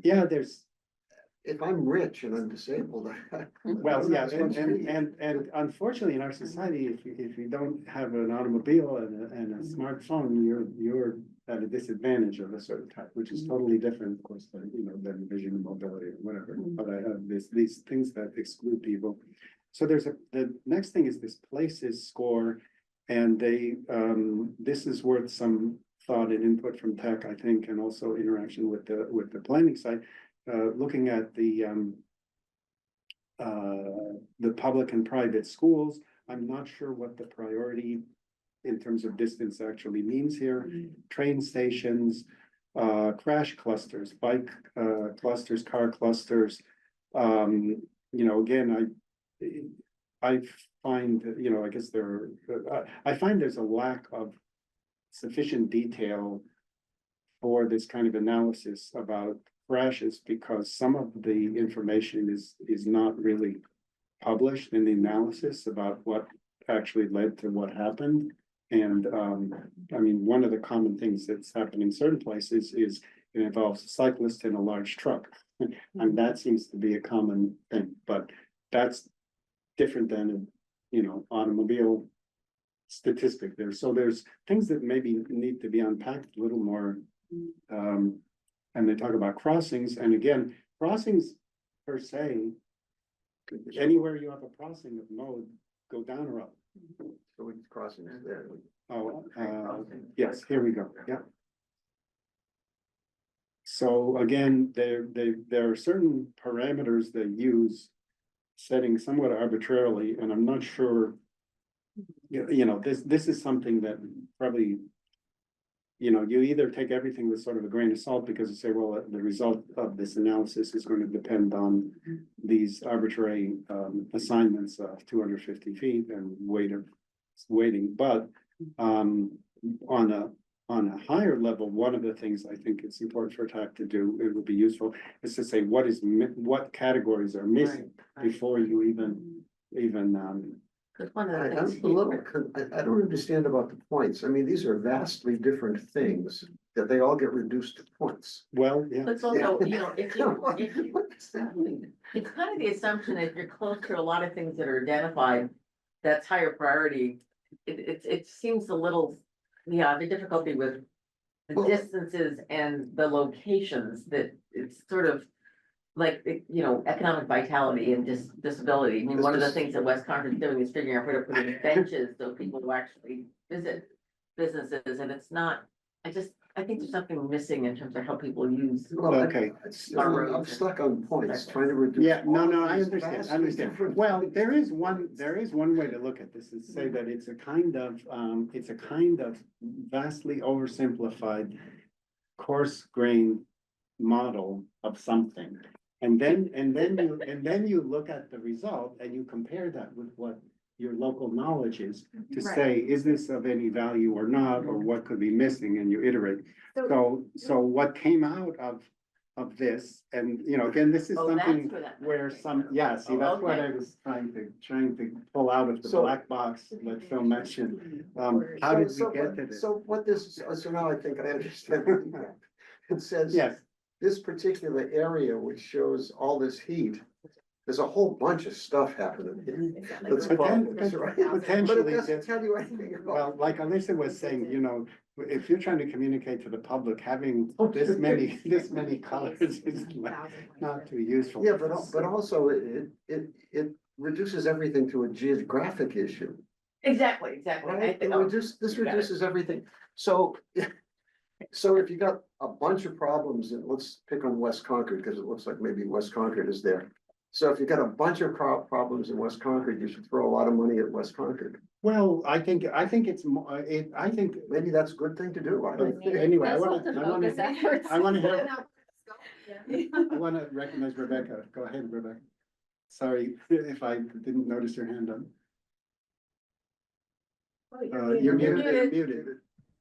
Yeah, there's, If I'm rich and I'm disabled. well, yeah, and unfortunately in our society, if you don't have an automobile and a smartphone, you're at a disadvantage of a certain type, which is totally different, of course, than, than vision and mobility or whatever. But I have these things that exclude people. So the next thing is this places score, and this is worth some thought and input from tech, I think, and also interaction with the planning side. Looking at the public and private schools, I'm not sure what the priority in terms of distance actually means here. Train stations, crash clusters, bike clusters, car clusters. Again, I find, I guess I find there's a lack of sufficient detail for this kind of analysis about crashes, because some of the information is not really published in the analysis about what actually led to what happened. And I mean, one of the common things that's happening in certain places is it involves a cyclist and a large truck. And that seems to be a common thing, but that's different than, automobile statistic there. So there's things that maybe need to be unpacked a little more. And they talk about crossings, and again, crossings per se, anywhere you have a crossing of mode, go down or up. So it's crossing there. Oh, yes, here we go, yeah. So again, there are certain parameters they use, setting somewhat arbitrarily, and I'm not sure. This is something that probably, you either take everything with sort of a grain of salt, because you say, well, the result of this analysis is going to depend on these arbitrary assignments of 250 feet and weighting. But on a higher level, one of the things I think it's important for TAC to do, it would be useful, is to say what categories are missing before you even, Cause one of the I'm things. a little, I don't understand about the points. I mean, these are vastly different things that they all get reduced to points. well, yeah. It's also, you know, if you, What does that mean? it's kind of the assumption that if you're close to a lot of things that are identified, that's higher priority. It seems a little, yeah, the difficulty with the Well- distances and the locations that it's sort of like, you know, economic vitality and disability. I mean, one of the things that West Concord's doing is figuring out where to put in benches so people will actually visit businesses, and it's not, I think there's something missing in terms of how people use. Well, Okay. I'm stuck on points, trying to reduce. Yeah, no, all I these understand, I vastly understand. different Well, things. there is one way to look at this, is say that it's a kind of vastly oversimplified, coarse-grained model of something. And then you look at the result and you compare that with what your local knowledge is to Right. say, is this of any value or not, or what could be missing, and you iterate. So what came out of this, and, you know, again, this is Oh, that's something where that. where yeah, see, Oh, that's what okay. I was trying to pull out of the So- black box that Phil mentioned. How did we get to this? So what this, so now I think I understand. It says. Yes, This particular area which shows all this heat, there's a whole bunch of stuff happening here. That's problems, right? But it potentially, doesn't tell you anything about. well, like Alyssa was saying, you know, if you're trying to communicate to the public, having this many colors is not too useful. Yeah, but also it reduces everything to a geographic issue, Exactly. right? I- oh, This you got it. reduces everything. So, so if you got a bunch of problems, and let's pick on West Concord, because it looks like maybe West Concord is there. So if you got a bunch of problems in West Concord, you should throw a lot of money at West Concord. Well, I think it's more, I think, Maybe that's a good thing to do. I don't think. anyway, I Let's wanna, hope the I wanna, focus efforts. I wanna recognize Rebecca. Go ahead, Rebecca. Sorry if I didn't notice your hand up. You're muted.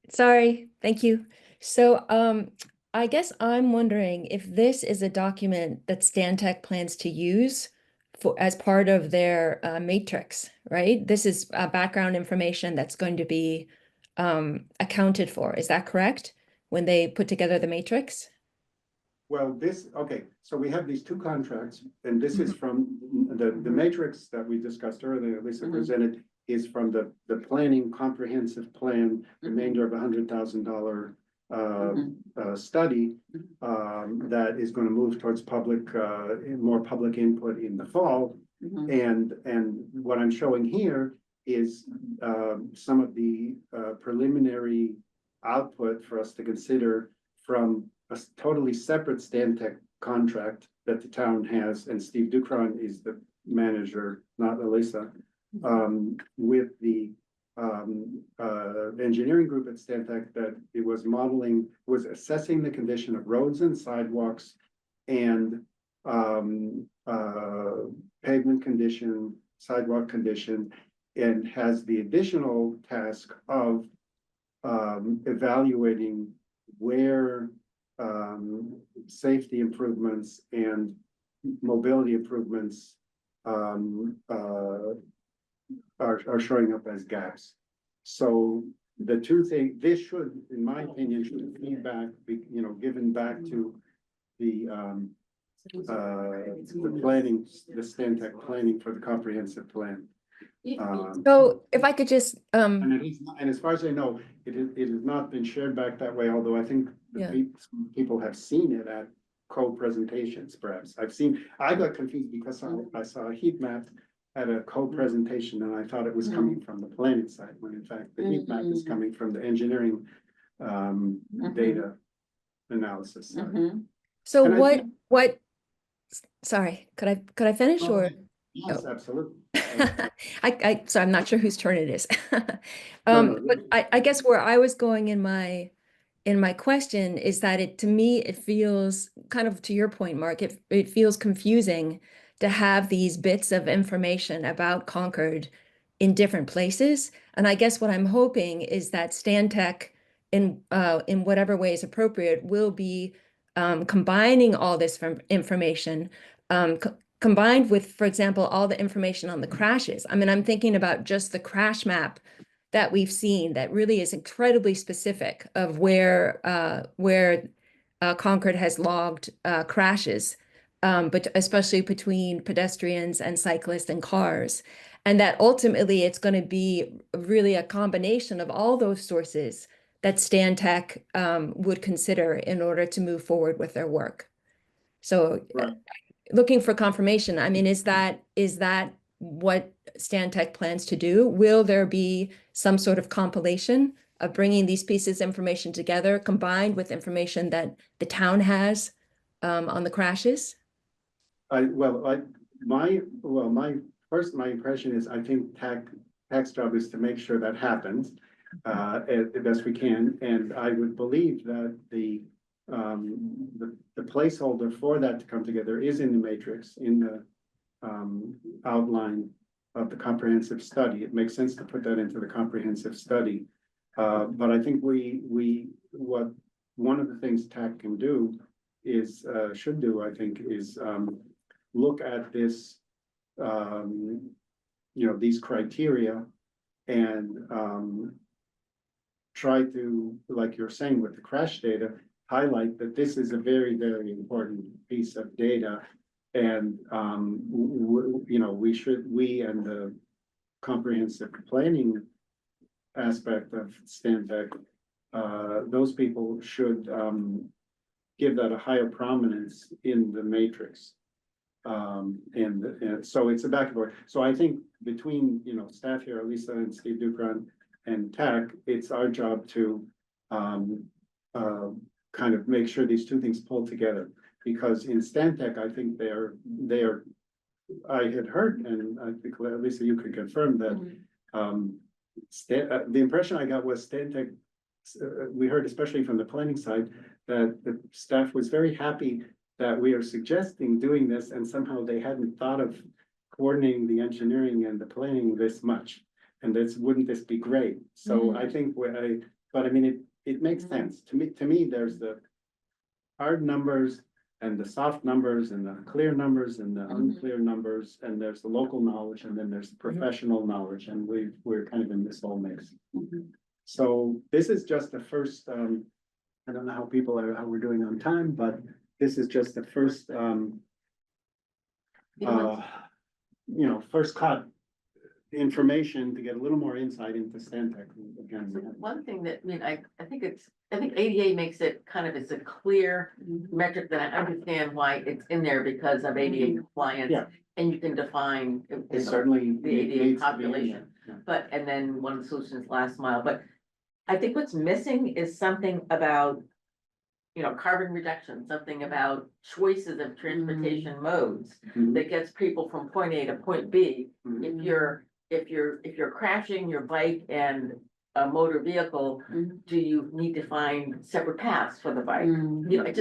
Sorry, thank you. So, I guess I'm wondering if this is a document that Stantec plans to use for, as part of their matrix, right? This is background information that's going to be accounted for. Is that correct? When they put together the matrix? Well, okay, so we have these two contracts, and this is from the matrix that we discussed earlier, Lisa presented, is from the planning comprehensive plan, remainder of $100,000 study that is going to move towards more public input in the fall. And what I'm showing here is some of the preliminary output for us to consider from a totally separate Stantec contract that the town has, and Steve Ducron is the manager, not Alyssa, with the engineering group at Stantec that it was was assessing the condition of roads and sidewalks and pavement condition, sidewalk condition, and has the additional task of evaluating where safety improvements and mobility improvements are showing up as gaps. So the two things, this should, in my opinion, should feedback, given back to the planning, the Stantec planning for the comprehensive plan. So if I could just, And as far as I know, it has not been shared back that way, although I think Yeah. people have seen it at co-presentations, perhaps. I got confused because I saw a heat map at a co-presentation and I thought it was coming from the planning side, when in fact the heat map is coming from the engineering data analysis side. so And I what, sorry, could I finish or? Yes, absolutely. So I'm not sure whose turn it is. No, But I guess where I was going in my question is that to me, it feels kind of to your point, Mark, it feels confusing to have these bits of information about Concord in different places. And I guess what I'm hoping is that Stantec in whatever way is appropriate, will be combining all this from information, combined with, for example, all the information on the crashes. I mean, I'm thinking about just the crash map that we've seen that really is incredibly specific of where Concord has logged crashes, but especially between pedestrians and cyclists and cars. And that ultimately it's going to be really a combination of all those sources that Stantec would consider in order to move forward with their work. So Right. looking for confirmation, I mean, is that what Stantec plans to do? Will there be some sort of compilation of bringing these pieces of information together, combined with information that the town has on the crashes? My impression is, I think TAC's job is to make sure that happens as best we can, and I would believe that the placeholder for that to come together is in the matrix, in the outline of the comprehensive study. It makes sense to put that into the comprehensive study. But I think what one of the things TAC can do is, should do, I think, is look at this, these criteria and try to, like you're saying with the crash data, highlight that this is a very, very important piece of data. And, we and the comprehensive planning aspect of Stantec, those people should give that a higher prominence in the matrix. And so it's a back and forth. So I think between, staff here, Lisa and Steve Dukron and TAC, it's our job to kind of make sure these two things pull together. Because in Stantec, I think they are, I had heard, and I think Lisa, you could confirm that, the impression I got was Stantec, we heard especially from the planning side, that the staff was very happy that we are suggesting doing this, and somehow they hadn't thought of coordinating the engineering and the planning this much. And wouldn't this be great? So I think but I mean, it makes sense. To me, there's the hard numbers and the soft numbers and the clear numbers and the unclear numbers, and there's the local knowledge, and then there's the professional knowledge, and we're kind of in this whole mix. So this is just the first, I don't know how we're doing on time, but this is just the first, first cut information to get a little more insight into Stantec again. One thing that, I think ADA makes it kind of, it's a clear metric that I understand why it's in there because of ADA compliance. Yeah. And you can define. It certainly the ADA needs to be in population. there. And then one of the solutions, last mile, but I think what's missing is something about, carbon reduction, something about choices of transportation modes Mhm. that gets people from point A to point B. Mhm. If you're crashing your bike and a motor vehicle, do you need to find separate paths for the bike? It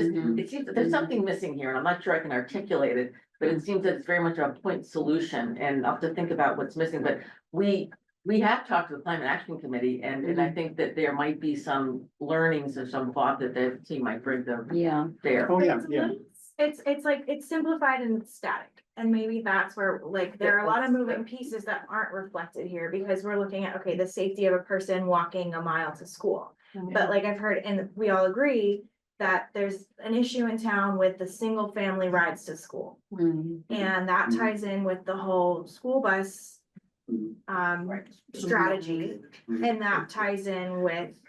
seems that there's something missing here, and I'm not sure I can articulate it, but it seems that it's very much a point solution, and I'll have to think about what's missing, but we have talked to the Climate Action Committee, and I think that there might be some learnings or some thought that the team might bring them there. Oh, yeah, yeah. It's like, it's simplified and it's static, and maybe that's where, like, there are a lot of moving pieces that aren't reflected here, because we're looking at, okay, the safety of a person walking a mile to school. But like I've heard, and we all agree, that there's an issue in town with the single family rides to school. And that ties in with the whole school bus strategy, and that ties in with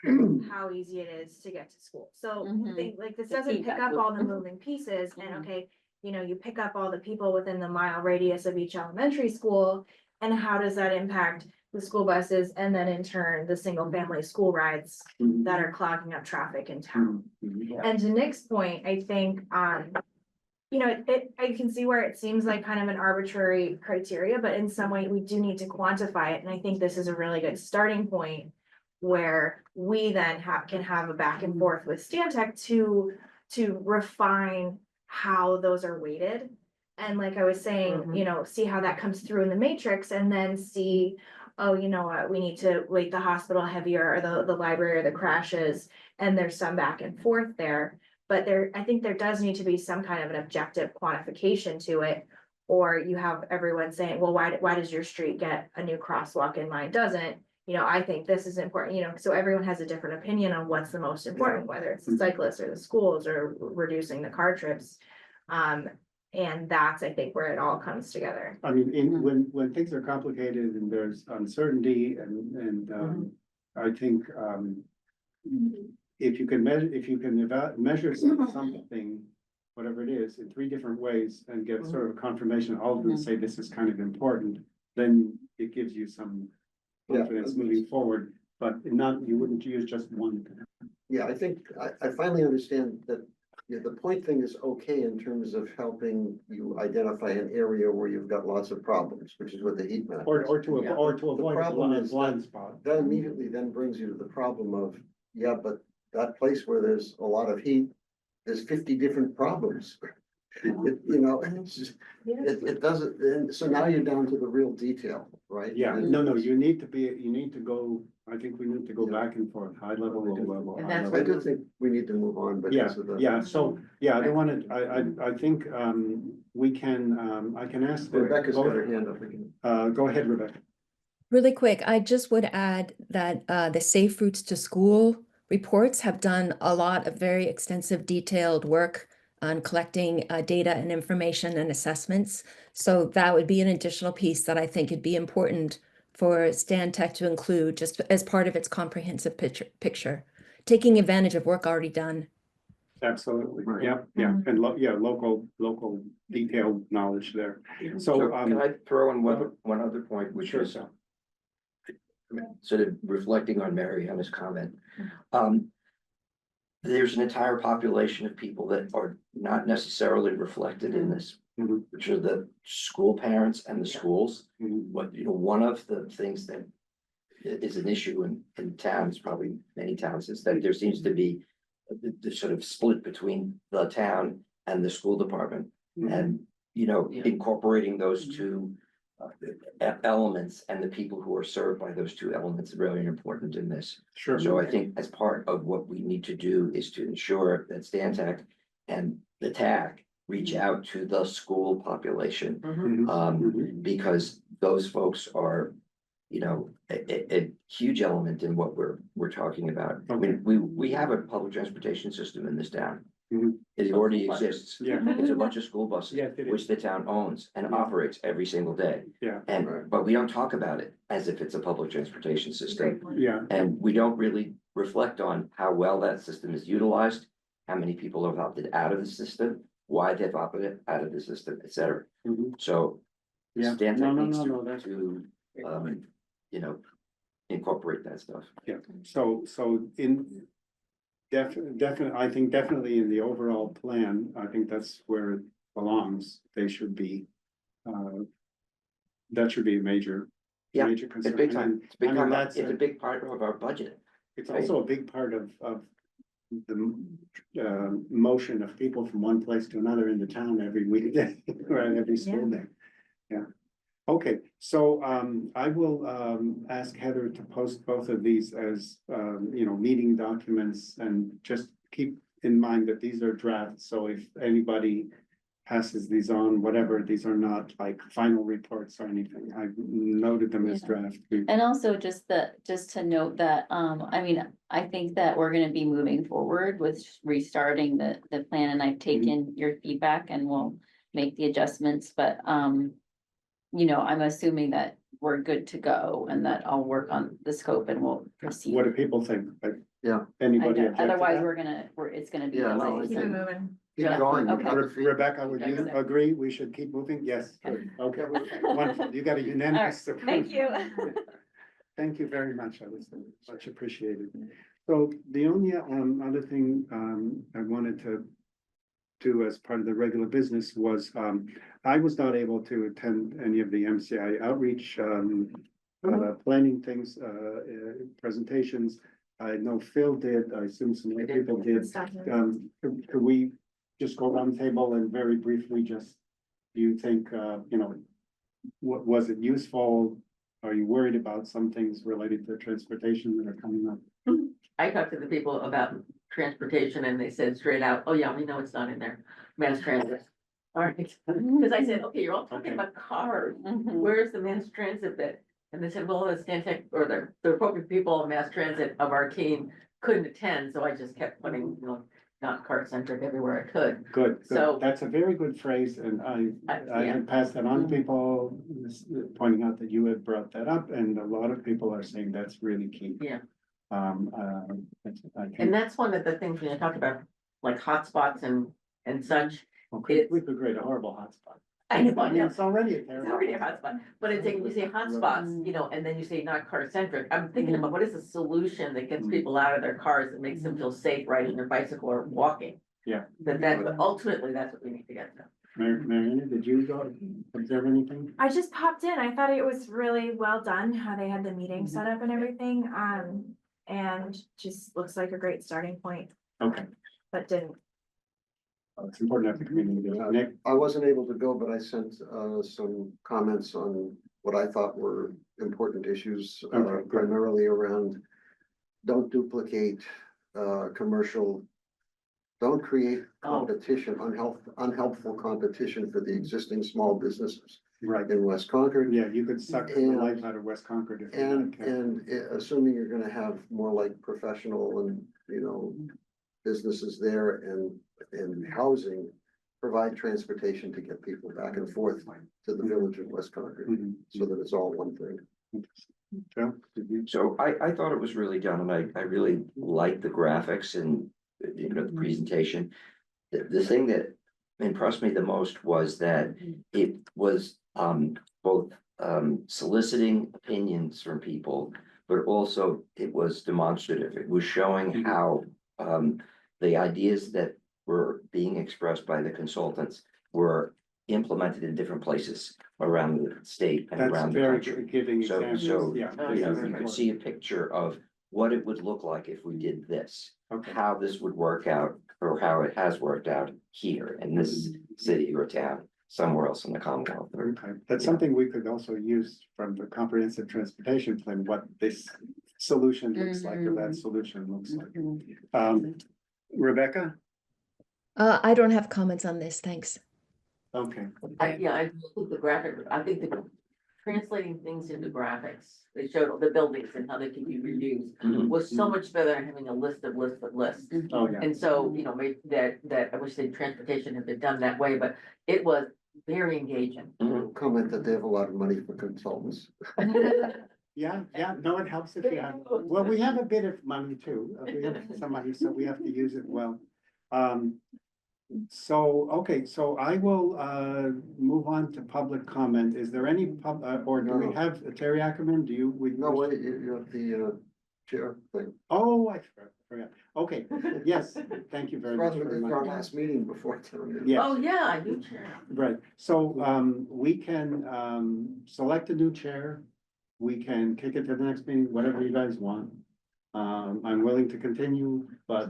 how easy it is to get to school. So I think, like, this doesn't pick up all the moving pieces, and okay, you pick up all the people within the mile radius of each elementary school, and how does that impact the school buses, and then in turn, the single family school rides that are clogging up traffic in town. And to Nick's point, I think, I can see where it seems like kind of an arbitrary criteria, but in some way we do need to quantify it. And I think this is a really good starting point where we then can have a back and forth with Stantec to refine how those are weighted. And like I was saying, see how that comes through in the matrix, and then see oh, you know what, we need to weight the hospital heavier or the library or the crashes. And there's some back and forth there, but I think there does need to be some kind of an objective quantification to it. Or you have everyone saying, well, why does your street get a new crosswalk and mine doesn't? You know, I think this is important, you know, so everyone has a different opinion on what's the most important, whether it's the cyclists or the schools or reducing the car trips. And that's, I think, where it all comes together. I mean, when things are complicated and there's uncertainty and I think, if you can measure something, whatever it is, in 3 different ways and get sort of a confirmation, all of them say this is kind of important, then it gives you some confidence moving forward, but you wouldn't use just one. Yeah, I think I finally understand that, yeah, the point thing is okay in terms of helping you identify an area where you've got lots of problems, which is what the heat map. Or to Yeah. avoid problem a is blind spot. That immediately then brings you to the problem of, yeah, but that place where there's a lot of heat, there's 50 different problems. It's just, it doesn't, and so now you're down to the real detail, right? Yeah, And- no, you need to go, I think we need to go back and forth, high level, low level. And high that's I level. do think we need to move on Yeah, because of the. yeah, so, yeah, I don't wanna, I think, we can, I can ask. Rebecca's got her hand up again. Go ahead, Rebecca. Really quick, I just would add that the Safe Routes to School reports have done a lot of very extensive detailed work on collecting data and information and assessments. So that would be an additional piece that I think would be important for Stantec to include just as part of its comprehensive picture, taking advantage of work already done. Absolutely, Right. yeah, and local detailed knowledge there. So So, can I throw in one other point, which Sure. is sort of reflecting on Mary Anna's comment. There's an entire population of people that are not necessarily reflected in this, Mhm. which are the school parents and the schools. Mhm. What, one of the things that is an issue in towns, probably many towns, is that there seems to be the sort of split between the town and the school department. And, Yeah. incorporating those two elements and the people who are served by those two elements is really important in this. Sure. So I think as part of what we need to do is to ensure that Stantec and the TAC reach out to the school population. Mhm. Because those folks are, a huge element in what we're talking about. I mean, we have a public transportation system in this town. Mhm. It already exists. Yeah. It's a bunch of school buses, Yes, it is. which the town owns and Yeah. operates every single day. Yeah. And, but we don't talk about it as if it's a public transportation system. Yeah, And we don't really reflect on how well that system is utilized, how many people have opted out of the system, why they've opted out of the system, et cetera. Mhm. So Yeah. Stantec No, needs that's. to, incorporate that stuff. Yeah, so in definitely, I think definitely in the overall plan, I think that's where it belongs. They should be, that should be a major Yeah, major It's concern. big And time, it's big I mean, time, that's it's a big part of our budget. it's also a big part of the motion of people from one place to another in the town every weekday, right, every school day. Yeah. Okay, so I will ask Heather to post both of these as meeting documents, and just keep in mind that these are drafts, so if anybody passes these on, whatever, these are not like final reports or anything. I've noted them as Yeah. draft. And also just to note that, I think that we're gonna be moving forward with restarting the plan, and I've taken your feedback and we'll make the adjustments, but, I'm assuming that we're good to go and that I'll work on the scope and we'll proceed. What do people think? Like, Yeah. Anybody object to Otherwise, that? it's gonna be Yeah, no, delayed. Keep it moving. Keep Yeah. going. Okay. Rebecca, would you Okay. agree we should keep moving? Yes, good, okay, wonderful, you got a unanimous. Thank you. Thank you very much, I was much appreciated. So the only other thing I wanted to do as part of the regular business was I was not able to attend any of the MCI outreach planning things, presentations. I know Phil did, I assume some other people did. Could we just go around the table and very briefly just, do you think, what was it useful? are you worried about some things related to transportation that are coming up? I talked to the people about transportation and they said straight out, oh yeah, we know it's not in there, mass transit. All right, because I said, okay, you're all talking Okay. about cars, Mhm. where's the mass transit bit? And they said, well, the Stantec or the appropriate people on mass transit of our team couldn't attend, so I just kept putting, not car centric everywhere I could. Good, So- good. That's a very good phrase, and I Yeah. had passed that on to Mhm. people, pointing out that you had brought that up, and a lot of people are saying that's really key. Yeah. I think, And that's one of the things when you talk about like hotspots and such. okay, we could create a horrible hotspot. I know, I mean, it's already a It's terrible. already a hotspot, but it's like, we say hotspots, and then you say not car centric, I'm thinking about what is the solution that gets Mm. people out of their cars and makes them feel safe riding their bicycle or walking? Yeah. But ultimately, that's what we need to get to. Mariana, did you go observe anything? I just popped in. I thought it was really well done, how they had the meeting set up and everything, and just looks like a great starting point, Okay, but didn't. it's important to have the community. Nick? I wasn't able to go, but I sent some comments on what I thought were important issues, Okay, good. primarily around. Don't duplicate commercial. Don't create competition, unhelpful competition for the existing small businesses Right, in West Concord. yeah, you could suck the And- life out of West Concord if you And, like. assuming you're gonna have more like professional and, businesses there and housing, provide transportation to get people back and forth to the village of West Concord, Mhm. so that it's all one thing. Phil, did you? So I thought it was really done, and I really liked the graphics and, the presentation. The thing that impressed me the most was that it was, both, soliciting opinions from people, but also it was demonstrative. It was showing Mhm. how, the ideas that were being expressed by the consultants were implemented in different places around the state and That's around the very country. good, giving So- examples, so, yeah. Oh, this yeah. is You could important. see a picture of what it would look like if we did this, Okay. how this would work out, or how it has worked out here in this city or town, somewhere else in the Commonwealth. Okay, that's Yeah. something we could also use from the comprehensive transportation plan, what this solution looks like, or that solution looks like. Rebecca? I don't have comments on this, thanks. Okay, I think the graphic, I think the translating things into graphics, they showed the buildings and how they can be reused, Mhm. was so much better than having a list of lists. oh, yeah. And so, maybe that I wish the transportation had been done that way, but it was very engaging. Comment that they have a lot of money for consultants. Yeah, no, it helps if you have, well, we have a bit of money too, we have some money, so we have to use it well. Okay, so I will, move on to public comment. Is there any or do we No. have Terry Ackerman? Do you? No, wait, you have the chair thing. Oh, I forgot. Okay, yes, thank you very much. Rather for than our reminding me. last meeting before town meeting. Yes. Oh, yeah, you chair. Right, so we can select a new chair. We can kick it to the next meeting, whatever you guys want. I'm willing to continue, but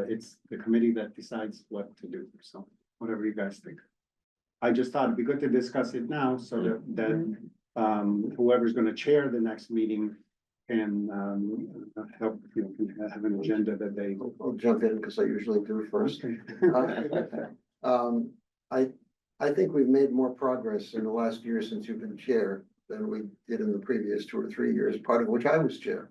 it's the committee that decides what to do, so whatever you guys think. I just thought it'd be good to discuss it now so that whoever's gonna chair the next meeting can help, can have an agenda that they. I'll jump in because I usually do first. Okay. I think we've made more progress in the last year since you've been chair than we did in the previous 2 or 3 years, part of which I was chair.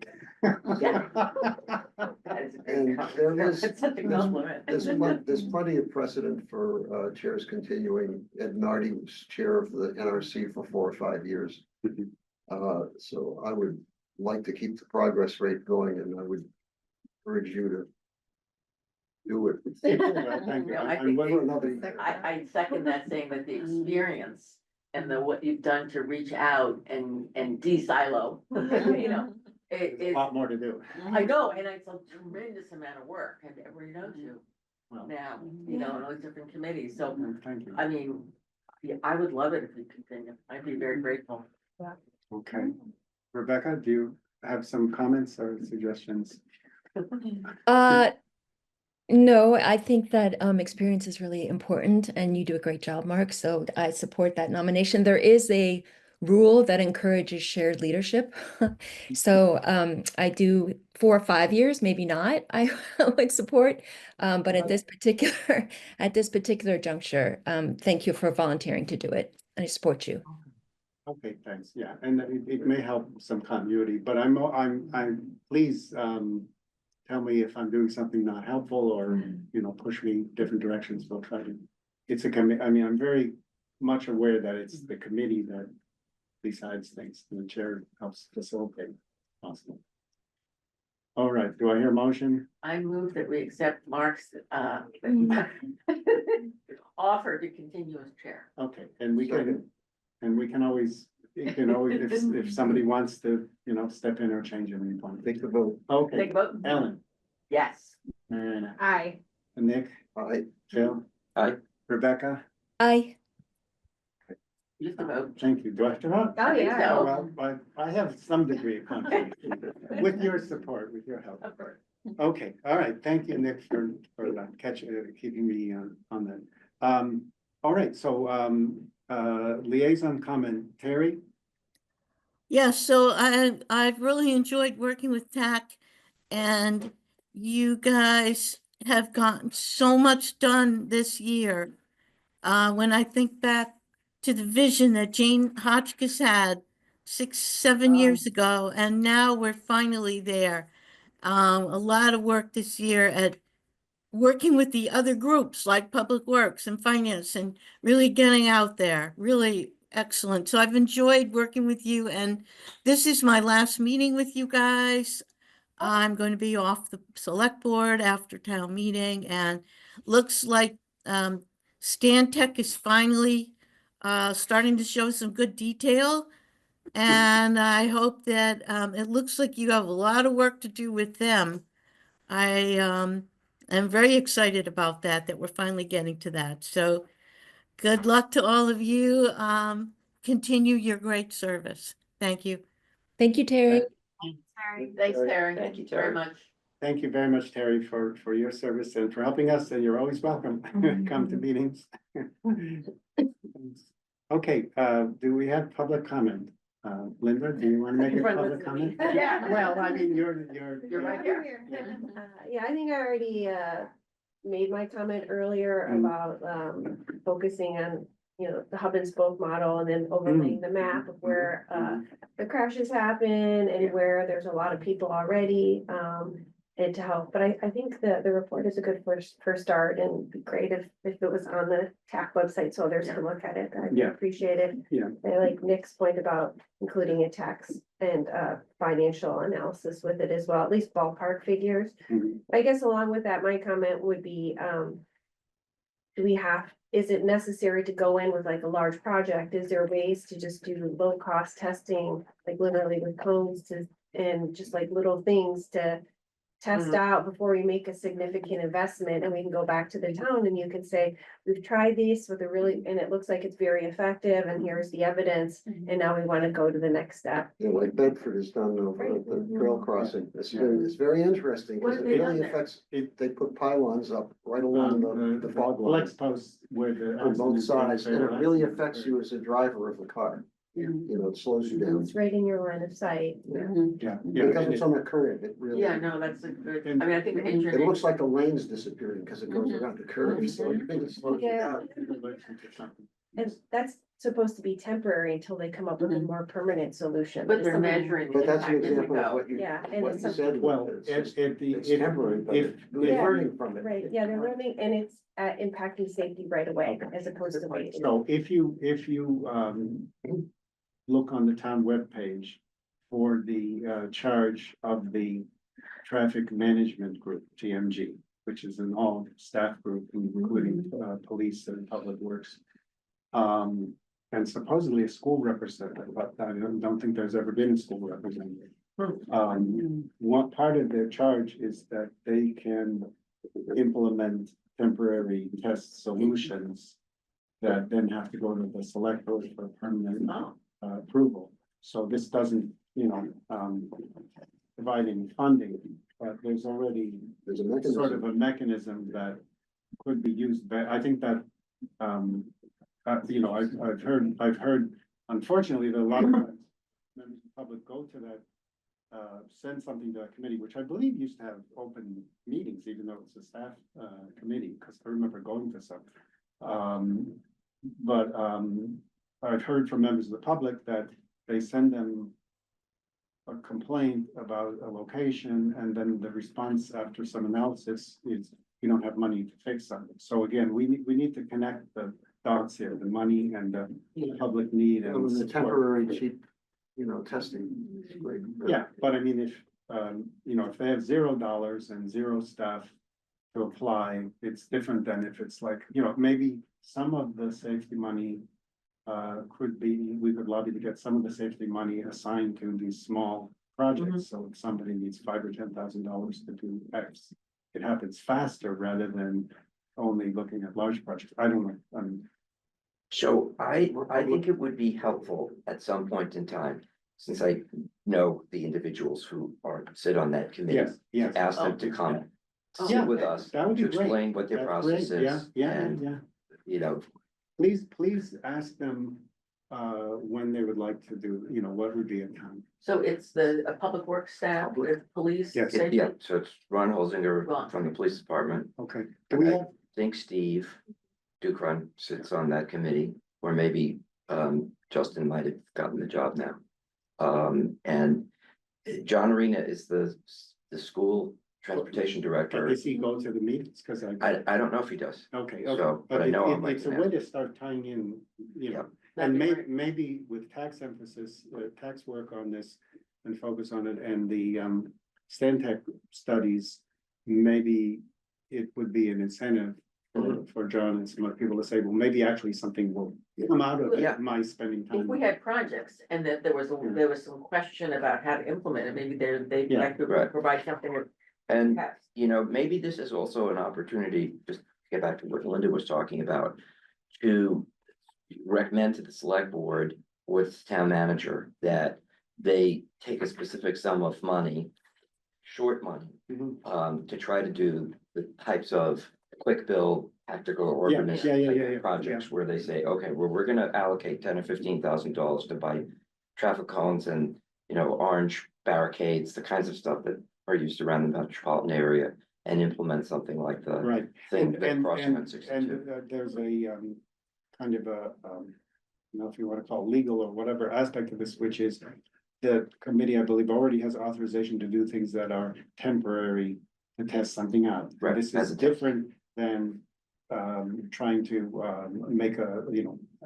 And there is- It's such a compliment. There's plenty of precedent for chairs continuing. Ed Nardi was chair of the NRC for 4 or 5 years. Mhm. So I would like to keep the progress rate going, and I would urge you to do it. Well, thank you. No, I I'm think willing- Another year. I second that, saying that the experience and what you've done to reach out and de-silo, it There's a is, lot more to do. I know, and it's a tremendous amount of work, and everybody knows you Well, now, in all these different committees, so, thank you. I mean, yeah, I would love it if you continue, I'd be very grateful. Okay. Rebecca, do you have some comments or suggestions? No, I think that experience is really important and you do a great job, Mark. So I support that nomination. There is a rule that encourages shared leadership. So I do 4 or 5 years, maybe not, I would support. But at this particular juncture, thank you for volunteering to do it. I support you. Okay, thanks. Yeah, and it may help some continuity, but please, tell me if I'm doing something not helpful or, you know, push me different directions. We'll try to, it's a committee, I mean, I'm very much aware that it's the committee that decides things, and the chair helps facilitate possible. All right, do I hear a motion? I move that we accept Mark's, offer to continue as chair. Okay, and we can always, you can always, if somebody wants to, you know, step in or change at any point. Take the vote. Okay, Take a vote. Ellen, Yes. Marina, Aye. Nick, Aye. Jill. Aye. Rebecca, Aye. Just a vote. thank you. Do I have to vote? Oh, yeah. So- Well, I have some degree of confidence with your support, with your help. Of course. Okay, all right. Thank you, Nick, for keeping me on that. All right, so liaison comment, Terry? Yes, so I've really enjoyed working with TAC, and you guys have gotten so much done this year. When I think back to the vision that Jane Hotchkiss had 6, 7 years ago, and now we're finally there. A lot of work this year at working with the other groups like Public Works and Finance and really getting out there, really excellent. So I've enjoyed working with you, and this is my last meeting with you guys. I'm going to be off the select board after town meeting, and looks like Stan Tech is finally starting to show some good detail. And I hope that it looks like you have a lot of work to do with them. I'm very excited about that we're finally getting to that. So good luck to all of you. Continue your great service. Thank you. Thank you, Terry. Sorry. Thanks, Terry. Thank you, Very Terry. much. Thank you very much, Terry, for your service and for helping us, and you're always welcome. Come to meetings. Okay, do we have public comment? Linda, do you want to make a Everyone public listen to comment? me. Yeah. Well, I mean, you're. You're right here. Yeah, I think I already made my comment earlier Mm. about focusing on, you know, the hub and spoke model and then overlaying the map of where the crashes happen and where there's a lot of people already and to help. But I think the report is a good first start, and it'd be great if it was on the TAC website so others can look at it. I'd Yeah. appreciate it. Yeah. I like Nick's point about including a tax and financial analysis with it as well, at least ballpark figures. Mhm. I guess along with that, my comment would be, is it necessary to go in with like a large project? Is there ways to just do low cost testing, like literally with cones and just like little things to test out before we make a significant investment, and we can go back to the town and you can say, we've tried these with and it looks like it's very effective, and here's the evidence, and now we want to go to the next step. Yeah, like Bedford has done over at the trail crossing. It's very interesting What because have it they done really there? affects, they put pylons up right along the fog Flex lines posts where the. on both sides, and it really affects you as a driver of the car. You know, it slows you down. It's right in your line of sight. Yeah. Because it's on the curve, it really. Yeah, no, that's a good, I mean, I think the engineering. It looks like the lane's disappearing because it goes around the curve, so it really slows you Yeah. down. And that's supposed to be temporary until they come up with a more permanent solution. But they're measuring. But that's an impact as we example of go. what you, Yeah, and what it's you something, said. Well, It's if temporary, but if- they're Yeah. learning from it. right, yeah, they're learning, and it's impacting safety right away as opposed to waiting. So if you look on the town webpage for the charge of the traffic management group, TMG, which is an all staff group, including police and public works. And supposedly a school representative, but I don't think there's ever been a school representative. One part of their charge is that they can implement temporary test solutions that then have to go to the select board for permanent approval. So this doesn't, provide any funding, but there's already There's a mechanism. sort of a mechanism that could be used, but I think that, I've heard unfortunately, there are a lot of times members of the public go to that, send something to a committee, which I believe used to have open meetings, even though it's a staff, committee, because I remember going to some. But I've heard from members of the public that they send them a complaint about a location, and then the response after some analysis is, we don't have money to fix something. So again, we need to connect the dots here, the money and the public need And and the support. temporary cheap, testing. is great. Yeah, but I mean, if, if they have $0 and zero staff to apply, it's different than if it's like, maybe some of the safety money we could lobby to get some of the safety money assigned to these small projects. So if somebody needs $5,000 or $10,000 to do X, it happens faster rather than only looking at large projects. I don't know. So I think it would be helpful at some point in time, since I know the individuals who sit on that committee. Yes. Ask them to come, Oh, sit with okay. us, That would be to great. explain what their That's great. process is. And, Yeah. Please ask them, when they would like to do, what would be a time. So it's a public works staff with police. Yes. safety? Yeah, so it's Ron Holzinger Ron. from the police department. Okay. Do we I have, think Steve Dukron sits on that committee, or maybe Justin might have gotten the job now. And John Arena is the school transportation director. does he go to the meetings? Because I don't know if he does. okay, So, okay. but I know I'm It's a like way to start tying in, That'd and be great. maybe with tax emphasis, tax work on this and focus on it, and the Stantec studies, maybe it would be an incentive for John and some other people to say, well, maybe actually something will come out of Yeah. my spending time. If we had projects and that there was some question about how to implement it, maybe Yeah, that could right. provide something with. And, text. maybe this is also an opportunity, just to get back to what Linda was talking about, to recommend to the select board with town manager that they take a specific sum of money, short money, Mhm. to try to do the types of quick bill, tactical Yeah, organization yeah. projects where they say, okay, well, we're gonna allocate $10,000 or $15,000 to buy traffic cones and, orange barricades, the kinds of stuff that are used around the metropolitan area, and implement something like the Right. thing And, that and, crossed and, one sixty-two. there's a, kind of a, if you want to call it legal or whatever aspect of this, which is the committee, I believe, already has authorization to do things that are temporary to test something out. Right, This as is a test. different than, trying to, make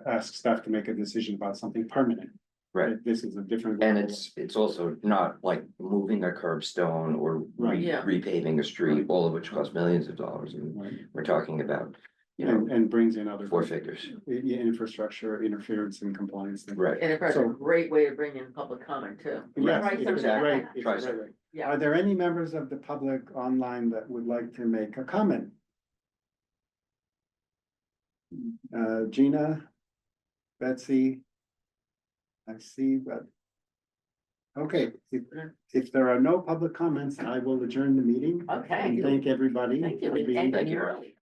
ask staff to make a decision about something permanent. Right. This is a different. And level. it's also not like moving a curbstone or Right. Yeah. repaving a street, all of which costs millions of dollars, and Right. we're talking about, And brings in other. four figures. Infrastructure, interference and compliance. Right. And it's a So- great way to bring in public comment too. Yes, Try it's some of that. great, it's Try great. some. Yeah. Are there any members of the public online that would like to make a comment? Gina? Betsy? I see, but. Okay, if there are no public comments, I will adjourn the meeting. Okay. And thank everybody. Thank you. for being And thank you here. early.